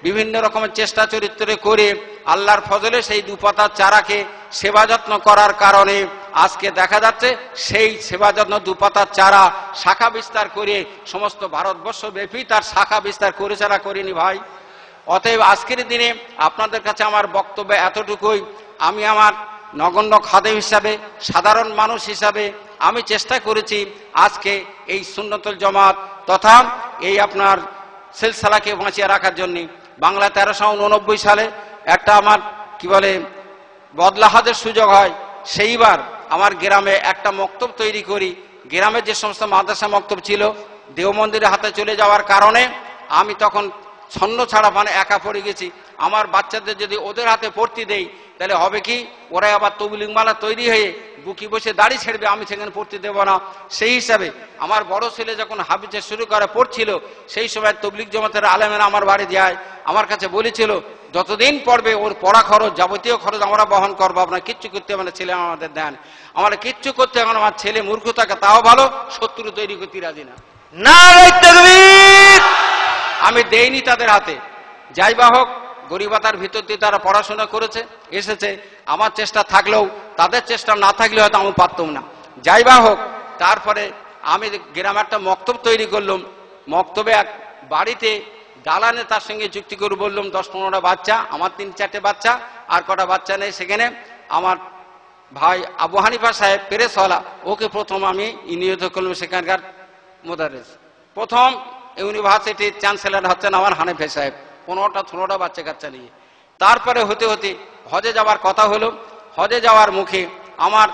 বিভিন্ন রকমের চেষ্টা চরিত্রে করে আল্লাহর ফজলে সেই দুপাতার চারাকে সেবা যত্ন করার কারণে আজকে দেখা যাচ্ছে সেই সেবা যত্ন দুপাতার চারা শাখা বিস্তার করে সমস্ত ভারতবর্ষ ব্যাপী তার শাখা বিস্তার করেছে না করিনি ভাই? অতএব আজকের দিনে আপনাদের কাছে আমার বক্তব্য এতটুকুই। আমি আমার নগণ্য খাদেম হিসাবে, সাধারণ মানুষ হিসাবে আমি চেষ্টা করেছি আজকে এই সুন্নতুল জামাত তথা এই আপনার সিলসিলাকে বাঁচিয়ে রাখার জন্য। বাংলা 1389 সালে একটা আমার কি বলে বদলা হজের সুযোগ হয়, সেইবার আমার গ্রামে একটা মক্তব তৈরি করি। গ্রামের যে সমস্ত মাদ্রাসা মক্তব ছিল দেওবন্দির হাতে চলে যাওয়ার কারণে আমি তখন ছন্ন ছাড়া মানে একা পড়ে গেছি। আমার বাচ্চাদের যদি ওদের হাতে পড়তে দেই তাহলে হবে কি, ওরাই আবার তবলিগ মালা তৈরি হয়ে বুকি বসে দাড়ি ছেড়বে, আমি সেখানে পড়তে দেবো না। সেই হিসাবে আমার বড় ছেলে যখন হাফিজে শুরু করে পড়ছিল, সেই সময় তবলিগ জমাতের আলেমেরা আমার বাড়ি যায়, আমার কাছে বলেছিল যতদিন পড়বে ওর পড়া খরচ যাবতীয় খরচ আমরা বহন করবো, আপনার কিচ্ছু করতে হবে না, ছেলে আমাদের দেন। আমরা কিচ্ছু করতে হবে না, আমার ছেলে মূর্খ থাকে তাও ভালো, শত্রু তৈরি করতে রাজি না। নারে তাকবীর। আমি দেইনি তাদের হাতে। যাই বা হোক, গরিবতার ভিতর দিয়ে তারা পড়াশোনা করেছে এসেছে, আমার চেষ্টা থাকলেও তাদের চেষ্টা না থাকলে হয়তো আমি পারতাম না। যাই বা হোক, তারপরে আমি গ্রামে একটা মক্তব তৈরি করলাম। মক্তবে এক বাড়িতে দালানে তার সঙ্গে চুক্তি করে বললাম 10-15টা বাচ্চা, আমার 3-4টে বাচ্চা, আর কটা বাচ্চা নেই সেখানে। আমার ভাই আবু হানিফা সাহেব প্রেসওয়ালা, ওকে প্রথম আমি নিয়োজিত করলাম সেখানকার মোদারেস। প্রথম ইউনিভার্সিটির চ্যান্সেলর হচ্ছেন আমার হানিফা সাহেব, 15টা-16টা বাচ্চা কাচ্চা নিয়ে। তারপরে হতে হতে হজে যাওয়ার কথা হলো। হজে যাওয়ার মুখে আমার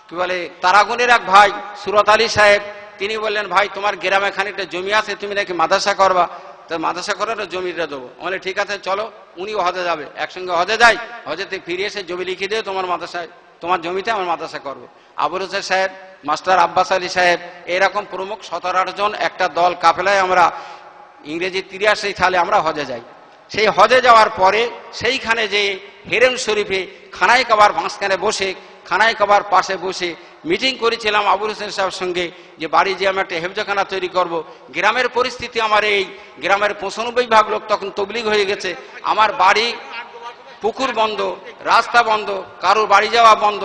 কি বলে তারাগুনের এক ভাই সুরত আলী সাহেব, তিনি বললেন ভাই তোমার গ্রামে খানিকটা জমি আছে, তুমি নাকি মাদ্রাসা করবা, তো মাদ্রাসা করার জমিটা দেবো। বলে ঠিক আছে চলো, উনিও হজে যাবে, একসঙ্গে হজে যাই, হজেতে ফিরে এসে জমি লিখে দিয়ে তোমার মাদ্রাসায়, তোমার জমিতে আমার মাদ্রাসা করবো। আবুল হোসেন সাহেব, মাস্টার আব্বাস আলী সাহেব, এরকম প্রমুখ 17-18 জন একটা দল কাফেলায় আমরা ইংরেজি 83 সালে আমরা হজে যাই। সেই হজে যাওয়ার পরে সেইখানে যে হেরেম শরীফে খানায় কাবার মাঝখানে বসে, খানায় কাবার পাশে বসে মিটিং করেছিলাম আবুল হোসেন সাহেবের সঙ্গে, যে বাড়ি যে আমি একটা হেফজখানা তৈরি করব। গ্রামের পরিস্থিতি আমার এই গ্রামের 95% লোক তখন তবলিগ হয়ে গেছে। আমার বাড়ি পুকুর বন্ধ, রাস্তা বন্ধ, কারোর বাড়ি যাওয়া বন্ধ,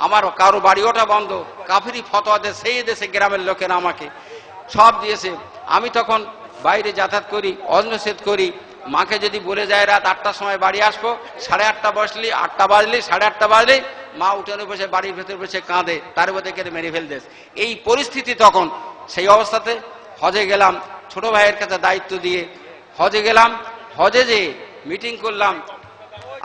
আমার কারো বাড়ি ওঠা বন্ধ। কাফিরি ফতোয়া দেয় সেই দেশে গ্রামের লোকেরা আমাকে সব দিয়েছে। আমি তখন বাইরে যাতায়াত করি, অন্নসেদ করি। মাকে যদি বলে যায় রাত 8টার সময় বাড়ি আসবো, 8:30 বসলি, 8টা বাজলি, 8:30 বাজলি, মা উঠোনে বসে বাড়ির ভেতর বসে কাঁদে, তার মধ্যে কেটে মেরে ফেলতেস। এই পরিস্থিতি তখন। সেই অবস্থাতে হজে গেলাম, ছোট ভাইয়ের কাছে দায়িত্ব দিয়ে হজে গেলাম। হজে যে মিটিং করলাম,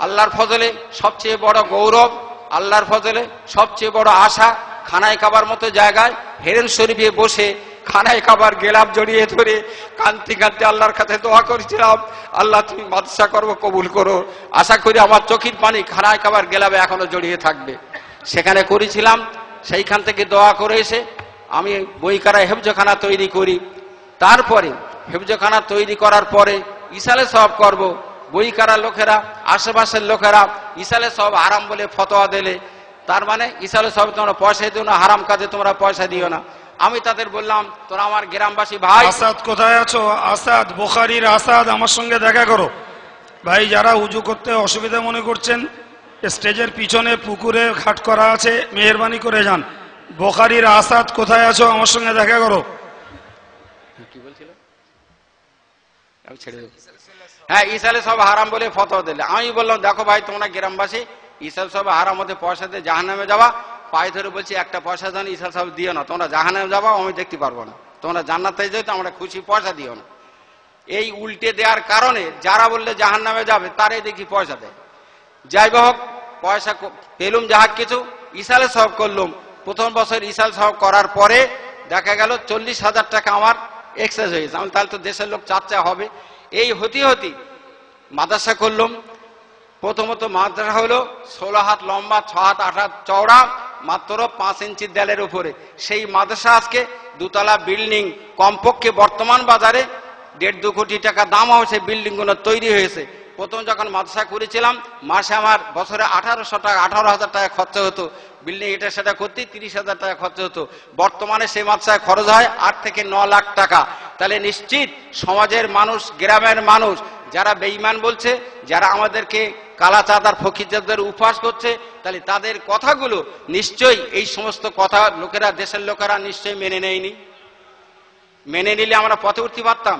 আল্লাহর ফজলে সবচেয়ে বড় গৌরব, আল্লাহর ফজলে সবচেয়ে বড় আশা, খানায় কাবার মতো জায়গায় হেরেম শরীফে বসে খানায় কাবার গেলাম জড়িয়ে ধরে কাঁদতে কাঁদতে আল্লাহর কাছে দোয়া করেছিলাম, আল্লাহ তুমি মাদ্রাসা করবো কবুল করো। আশা করি আমার চোখের পানি খানায় কাবার গেলামে এখনো জড়িয়ে থাকবে। সেখানে করেছিলাম। সেইখান থেকে দোয়া করে এসে আমি বইকারা হেফজখানা তৈরি করি। তারপরে হেফজখানা তৈরি করার পরে ইসালে সওয়াব করব। বইকারা লোকেরা, আশেপাশের লোকেরা ইসালে সওয়াব হারাম বলে ফতোয়া দিলে, তার মানে ইসালে সওয়াব তোমরা পয়সা দিও না, হারাম কাজে তোমরা পয়সা দিও না। আমি তাদের বললাম তোরা আমার গ্রামবাসী ভাই। আসাদ কোথায় আছো? আসাদ, বুখারীর আসাদ, আমার সঙ্গে দেখা করো। ভাই যারা উজু করতে অসুবিধা মনে করছেন, স্টেজের পিছনে পুকুরে ঘাট করা আছে, মেহেরবানি করে যান। বুখারীর আসাদ কোথায় আছো? আমার সঙ্গে দেখা করো। কি বলছিল? আমি ছেড়ে দেব। হ্যাঁ, ইসালে সব হারাম বলে ফতোয়া দিলে। আমি বললাম দেখো ভাই তোমরা গ্রামবাসী, ইসাল সব হারাম হতে পয়সা দিয়ে জাহান্নামে যাওয়া, পায়ে ধরে বলছি একটা পয়সা জানি ইসাল সব দিও না, তোমরা জাহান্নামে যাবা, আমি দেখতে পারবো না, তোমরা জান্নাতে যেতে আমরা খুশি, পয়সা দিও না। এই উল্টে দেওয়ার কারণে যারা বললে জাহান্নামে যাবে তারাই দেখি পয়সা দেয়। যাই হোক, পয়সা পেলুম যাহা কিছু, ইসালে সব করলুম। প্রথম বছর ইসাল সব করার পরে দেখা গেল 40,000 টাকা আমার এক্সেস হয়েছে। আমি তাহলে তো দেশের লোক চাচ্চা হবে। এই হতে হতে মাদ্রাসা করলাম। প্রথমত মাদ্রাসা হলো 16 হাত লম্বা, 6 হাত 8 হাত চওড়া, মাত্র 5 ইঞ্চি দেয়ালের উপরে। সেই মাদ্রাসা আজকে 2 তলা বিল্ডিং, কমপক্ষে বর্তমান বাজারে 1.5-2 কোটি টাকা দাম হয়েছে বিল্ডিং গুলো তৈরি হয়েছে। প্রথম যখন মাদ্রাসা করেছিলাম মাসে আমার বছরে 18,000 টাকা খরচা হতো। বিল্ডিং এটা সেটা করতে 30,000 টাকা খরচা হতো। বর্তমানে সেই মাদ্রাসায় খরচ হয় 8 থেকে 9 লাখ টাকা। তাহলে নিশ্চিত সমাজের মানুষ, গ্রামের মানুষ যারা বেঈমান বলছে, যারা আমাদেরকে কালা চাঁদার ফকিরদের উপহাস করছে, তাহলে তাদের কথাগুলো নিশ্চয়ই এই সমস্ত কথা লোকেরা, দেশের লোকেরা নিশ্চয়ই মেনে নেয়নি। মেনে নিলে আমরা পথে উঠতে পারতাম।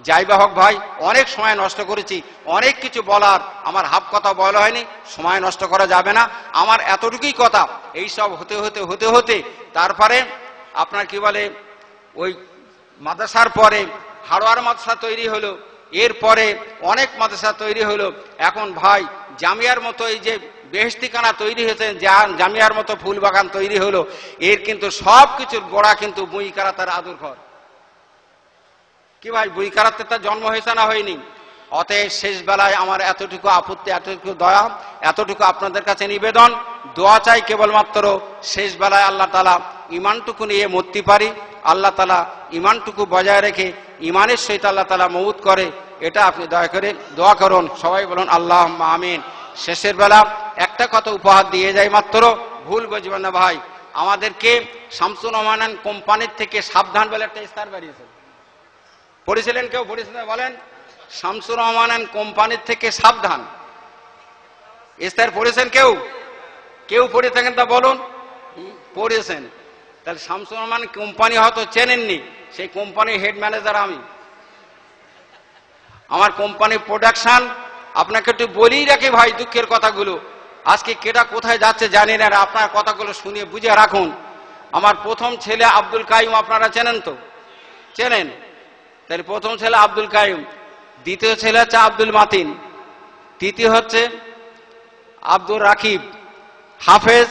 যাই বা হোক ভাই, অনেক সময় নষ্ট করেছি, অনেক কিছু বলার, আমার হাফ কথা বলা হয়নি, সময় নষ্ট করা যাবে না। আমার এতটুকুই কথা। এই সব হতে হতে হতে হতে তারপরে আপনার কি বলে, ওই মাদ্রাসার পরে হাড়োয়ার মাদ্রাসা তৈরি হলো, এরপরে অনেক মাদ্রাসা তৈরি হলো। এখন ভাই জামিয়ার মতো এই যে বেহেশতিখানা তৈরি হয়েছে, জামিয়ার মতো ফুল বাগান তৈরি হলো, এর কিন্তু সব কিছুর গোড়া কিন্তু বইকারা তার আদুর ঘর। কি ভাই, বইকারাতে তার জন্ম হয়েছে না হয়নি? অতএব শেষ বেলায় আমার এতটুকু আপত্তি, এতটুকু দয়া, এতটুকু আপনাদের কাছে নিবেদন, দোয়া চাই কেবলমাত্র শেষ বেলায় আল্লাহ তাআলা ইমানটুকু নিয়ে মরতে পারি, আল্লাহ তাআলা ইমানটুকু বজায় রেখে ইমানের সহিত আল্লাহ তাআলা মউত করে, এটা আপনি দয়া করে দোয়া করুন। সবাই বলুন আল্লাহুম্মা আমিন। শেষের বেলা একটা কথা উপহার দিয়ে যাই মাত্র, ভুল বুঝবেন না ভাই। আমাদেরকে শামসুল রহমান কোম্পানির থেকে সাবধান বলে একটা ইস্তার বেরিয়েছে, পড়েছিলেন কেউ? পড়েছিলেন বলেন? শামসুর রহমান কোম্পানির থেকে সাবধান, ইস্তার পড়েছেন কেউ? কেউ পড়ে থাকেন তা বলুন। পড়েছেন? তাহলে শামসুর রহমান কোম্পানি হয়তো চেনেননি, সেই কোম্পানির হেড ম্যানেজার আমি। আমার কোম্পানির প্রোডাকশন আপনাকে একটু বলেই রাখি ভাই, দুঃখের কথাগুলো। আজকে কেটা কোথায় যাচ্ছে জানি না, আপনার কথাগুলো শুনিয়ে বুঝে রাখুন। আমার প্রথম ছেলে আব্দুল কাইম, আপনারা চেনেন তো? চেনেন? তাহলে প্রথম ছেলে আব্দুল কাইম, দ্বিতীয় ছেলে হচ্ছে আব্দুল মাতিন, তৃতীয় হচ্ছে আব্দুর রাকিব। হাফেজ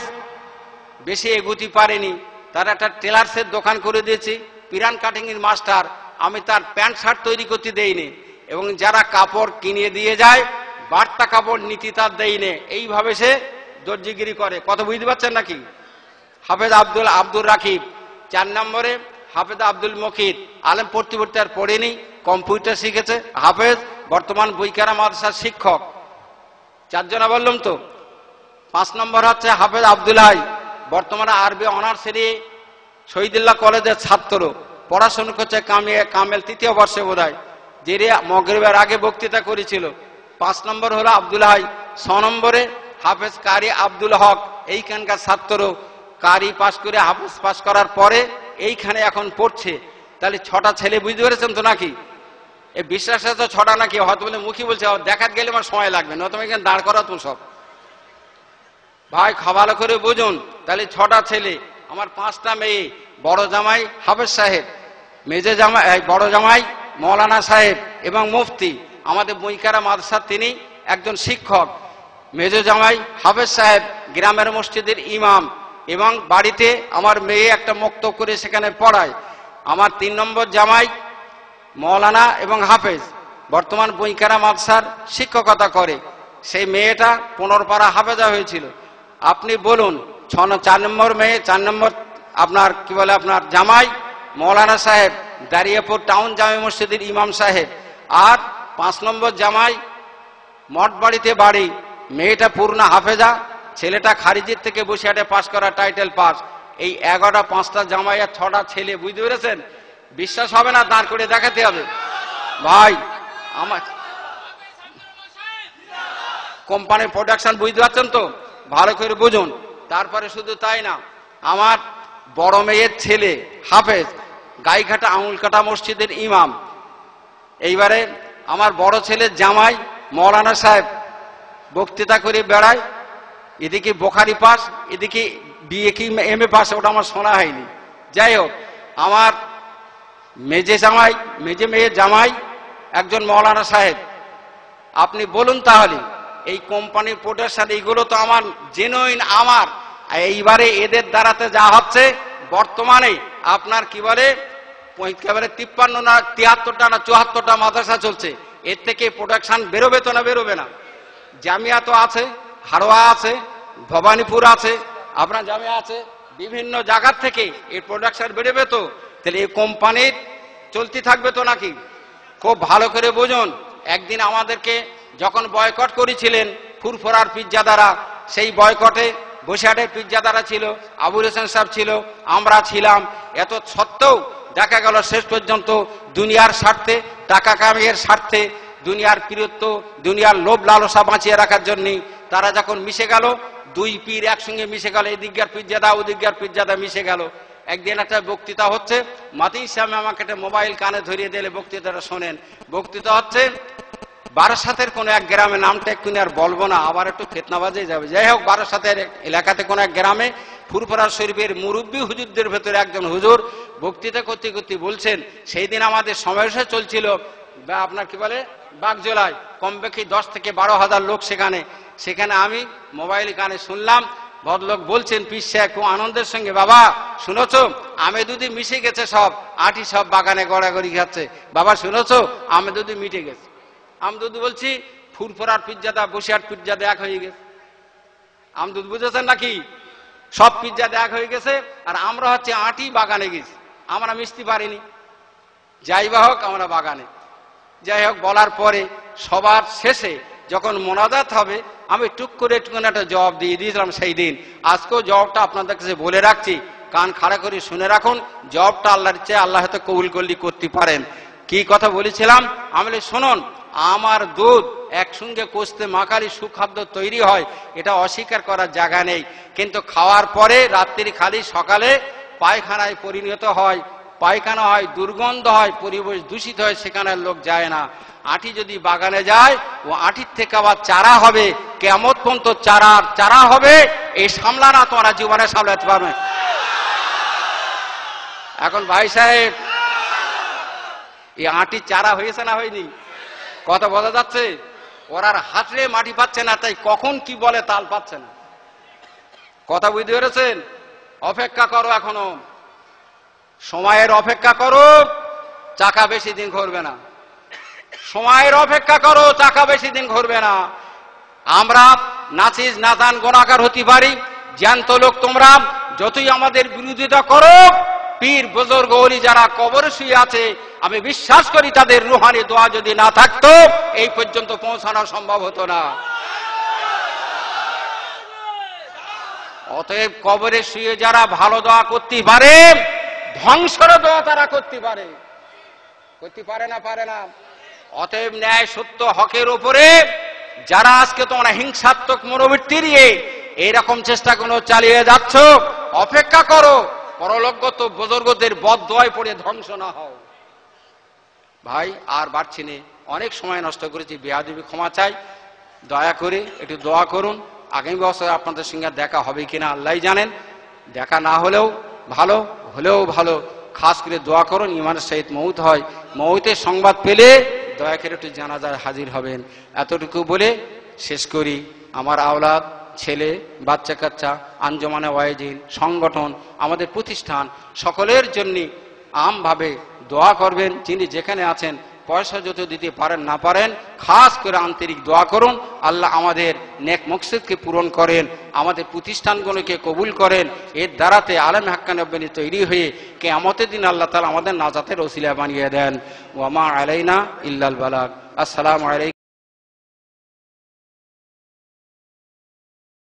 বেশি এগুতি পারেনি, তার একটা টেলার্সের দোকান করে দিয়েছি, পিরান কাটিং এর মাস্টার। আমি তার প্যান্ট শার্ট তৈরি করতে দেইনি, এবং যারা কাপড় কিনে দিয়ে যায় বার্তা কাপড় নীতি তার দেইনি। এইভাবে সে দর্জিগিরি করে। কথা বুঝতে পারছেন নাকি? হাফেজ আব্দুর রাকিব। 4 নম্বরে হাফেজ আব্দুল মকিদ, আলেম পড়তে পড়তে আর পড়েনি, কম্পিউটার শিখেছে, হাফেজ, বর্তমান বইকারা মাদ্রাসার শিক্ষক। 4 জনা বললাম তো। 5 নম্বর হচ্ছে হাফেজ আব্দুল্লাহ, বর্তমানে আরবি অনার্স নিয়ে শহীদুল্লাহ কলেজের ছাত্র, পড়াশোনা করছে কামেল 3য় বর্ষে বোধহয়, যে মগরিবের আগে বক্তৃতা করেছিল। 5 নম্বর হলো আব্দুল্লাহ। 6 নম্বরে হাফেজ কারি আব্দুল হক, এইখানকার ছাত্র, কারি পাশ করে হাফেজ পাশ করার পরে এইখানে এখন পড়ছে। তাহলে 6টা ছেলে, বুঝতে পেরেছেন তো নাকি? এই বিশ্বাসে তো 6টা নাকি, হয়তো বলে মুখী বলছে, দেখাত গেলে আমার সময় লাগবে না, তুমি এখানে দাঁড় করা তো সব ভাই, ভালো করে বুঝুন। তাহলে 6টা ছেলে, আমার 5টা মেয়ে। বড় জামাই হাফেজ সাহেব, মেজে জামাই বড় জামাই মৌলানা সাহেব এবং মুফতি, আমাদের বইকারা মাদ্রাসার তিনি একজন শিক্ষক। মেজো জামাই হাফেজ সাহেব, গ্রামের মসজিদের ইমাম, এবং বাড়িতে আমার মেয়ে একটা মক্তব করে সেখানে পড়ায়। আমার 3 নম্বর জামাই মৌলানা এবং হাফেজ, বর্তমান বইকারা মাদ্রাসার শিক্ষকতা করে। সেই মেয়েটা 15 পারা হাফেজা হয়েছিল। আপনি বলুন, 4 নম্বর মেয়ে, 4 নম্বর আপনার কি বলে আপনার জামাই মৌলানা সাহেব, দারিয়াপুর টাউন জামে মসজিদের ইমাম সাহেব। আর 5 নম্বর জামাই মঠবাড়িতে বাড়ি, মেয়েটা পূর্ণ হাফেজা, ছেলেটা খারিজির থেকে বসিরহাটে পাস করা, টাইটেল পাস। এই 11টা 5টা জামাই আর 6টা ছেলে, বুঝতে পেরেছেন? বিশ্বাস হবে না, দাঁড় করে দেখাতে হবে ভাই। আমার কোম্পানির প্রোডাকশন, বুঝতে পারছেন তো? ভালো করে বুঝুন। তারপরে শুধু তাই না, আমার বড় মেয়ের ছেলে হাফেজ, গাইঘাটা আঙুলকাটা মসজিদের ইমাম। এইবারে আমার বড় ছেলের জামাই মৌলানা সাহেব, বক্তৃতা করে বেড়ায়, এদিকে বোখারি পাস, এদিকে বিএ কি MA পাস, ওটা আমার শোনা হয়নি। যাই হোক, আমার মেজে মেয়ের জামাই একজন মৌলানা সাহেব। আপনি বলুন তাহলে এই কোম্পানির প্রোডাকশন, এইগুলো তো আমার জেনুইন আমার। এইবারে এদের দ্বারাতে যা হচ্ছে, বর্তমানে আপনার কি বলে 53 না 73টা না 74টা মাদ্রাসা চলছে। এর থেকে প্রোডাকশন বেরোবে তো না বেরোবে না? জামিয়া তো আছে, হাড়োয়া আছে, ভবানীপুর আছে, আপনার জামিয়া আছে, বিভিন্ন জায়গার থেকে এই প্রোডাকশন বেরোবে তো। তাহলে এই কোম্পানির চলতে থাকবে তো নাকি? খুব ভালো করে বুঝুন। একদিন আমাদেরকে যখন বয়কট করেছিলেন ফুরফুরার পিজ্জাদারা, সেই বয়কটে বসিরহাটের পিজ্জাদারা ছিল, আবুল হোসেন সাহেব ছিল, আমরা ছিলাম। এত সত্ত্বেও দেখা গেল শেষ পর্যন্ত দুনিয়ার স্বার্থে, টাকা কামাইয়ের স্বার্থে, দুনিয়ার প্রিয়ত্ব, দুনিয়ার লোভ লালসা বাঁচিয়ে রাখার জন্য তারা যখন মিশে গেল, 2 পীর একসঙ্গে মিশে গেল, এদিককার পিজ্জাদা ওদিককার পিজ্জাদা মিশে গেল। একদিন একটা বক্তৃতা হচ্ছে, মাতি সাহেব আমাকে একটা মোবাইল কানে ধরিয়ে দিলে, বক্তৃতাটা শোনেন। বক্তৃতা হচ্ছে বারাসাতের কোন এক গ্রামে, নামটা এক্ষুনি আর বলবো না, আবার একটু ফিতনাবাজে যাবে। যাই হোক, বারাসাতের এলাকাতে কোন এক গ্রামে ফুরফুরা শরীফের মুরব্বী হুজুরদের ভেতরে একজন হুজুর বক্তৃতা করতে করতে বলছেন, সেই দিন আমাদের সমাবেশ চলছিল আপনার কি বলে বাগজোলায়, কমবেশি 10 থেকে 12,000 লোক সেখানে আমি মোবাইল কানে শুনলাম। ভদ্রলোক বলছেন, পীর সাহেব খুব আনন্দের সঙ্গে, বাবা শুনেছো আমে দুধি মিশে গেছে, সব আটি সব বাগানে গড়াগড়ি খাচ্ছে, বাবা শুনেছো আমে দুধি মিটে গেছে। আমদুদ বলছি ফুরফুরার পিজ্জাদা বসিয়ার পিজ্জাদা এক হয়ে গেছে। আমদুদ বুঝেছেন নাকি? সব পিজ্জা দেখ হয়ে গেছে, আর আমরা হচ্ছে আটি বাগানে গেছি, আমরা মিশতে পারিনি। যাই বা হোক, আমরা বাগানে। যাই হোক, বলার পরে সবার শেষে যখন মোনাজাত হবে, আমি টুক করে একটুখানি একটা জবাব দিয়ে দিয়েছিলাম সেই দিন। আজকেও জবাবটা আপনাদের কাছে বলে রাখছি, কান খাড়া করে শুনে রাখুন। জবাবটা আল্লাহর চেয়ে আল্লাহ হয়তো কবুল করলি করতে পারেন। কি কথা বলেছিলাম? আমি শুনুন, আমার দুধ একসঙ্গে কষতে মাখালি সুখাদ্য তৈরি হয়, এটা অস্বীকার করার জায়গা নেই। কিন্তু খাওয়ার পরে রাত্রি খালি সকালে পায়খানায় পরিণত হয়, পায়খানা হয়, দুর্গন্ধ হয়, পরিবেশ দূষিত হয়, সেখানে লোক যায় না। আটি যদি বাগানে যায়, ও আটির থেকে আবার চারা হবে, কিয়ামত পর্যন্ত চারা হবে। এই সামলানা তোমরা জীবনে সামলাতে পারবে। এখন ভাই সাহেব, এই আটির চারা হয়েছে না হয়নি? কথা বোঝা যাচ্ছে? ওরা হাতড়ে মাটি পাচ্ছে না, তাই কখন কি বলে তাল পাচ্ছে না। কথা বুঝতে পেরেছেন? অপেক্ষা করো, এখনো সময়ের অপেক্ষা করো, চাকা বেশি দিন ঘুরবে না। সময়ের অপেক্ষা করো, চাকা বেশি দিন ঘুরবে না। আমরা নাচিস নাজান গোনাগার হতে পারি, জ্যান্ত লোক তোমরা যতই আমাদের বিরোধিতা করো, পীর বুজুর্গ ওলি যারা কবরে শুয়ে আছে, আমি বিশ্বাস করি তাদের রুহানি দোয়া যদি না থাকতো, এই পর্যন্ত পৌঁছানো সম্ভব হতো না। অতএব কবরে শুয়ে যারা ভালো দোয়া করতে পারে, ধ্বংসের দোয়া তারা করতে পারে। করতে পারে না? পারে না। অতএব ন্যায় সত্য হকের উপরে যারা আজকে তোমরা হিংসাত্মক মনোবৃত্তি নিয়ে এইরকম চেষ্টা কোনো চালিয়ে যাচ্ছ, অপেক্ষা করো, পরলোকগত বুজুর্গদের বদদোয়ায় পড়ে ধ্বংস না হও। ভাই আর বাড়ছি নে, অনেক সময় নষ্ট করেছি, বেয়াদবি ক্ষমা চাই। দয়া করে একটু দোয়া করুন। আগামী বছর আপনাদের সঙ্গে দেখা হবে কিনা আল্লাহই জানেন। দেখা না হলেও ভালো, হলেও ভালো। খাস করে দোয়া করুন, ইমানের সহিত মউত হয়। মউতের সংবাদ পেলে দয়া করে একটু জানাজায় হাজির হবেন। এতটুকু বলে শেষ করি। আমার আওলাদ, ছেলে, বাচ্চা কাচ্চা, আঞ্জমানে ওয়াইজিন, সংগঠন, আমাদের প্রতিষ্ঠান, সকলের জন্য আমভাবে দোয়া করবেন। যিনি যেখানে আছেন, পয়সা যত দিতে পারেন না পারেন, খাস করে আন্তরিক দোয়া করুন। আল্লাহ আমাদের নেক মকসদকে পূরণ করেন, আমাদের প্রতিষ্ঠানগুলোকে কবুল করেন। এর দ্বারাতে আলেম হাক্কানি রব্বানী তৈরি হয়ে কিয়ামতের দিন আল্লাহ তাআলা আমাদের নাজাতের ওসিলা বানিয়ে দেন। ওয়া মা আলাইনা ইল্লাল বালাগ। আসসালামু আলাইকুম।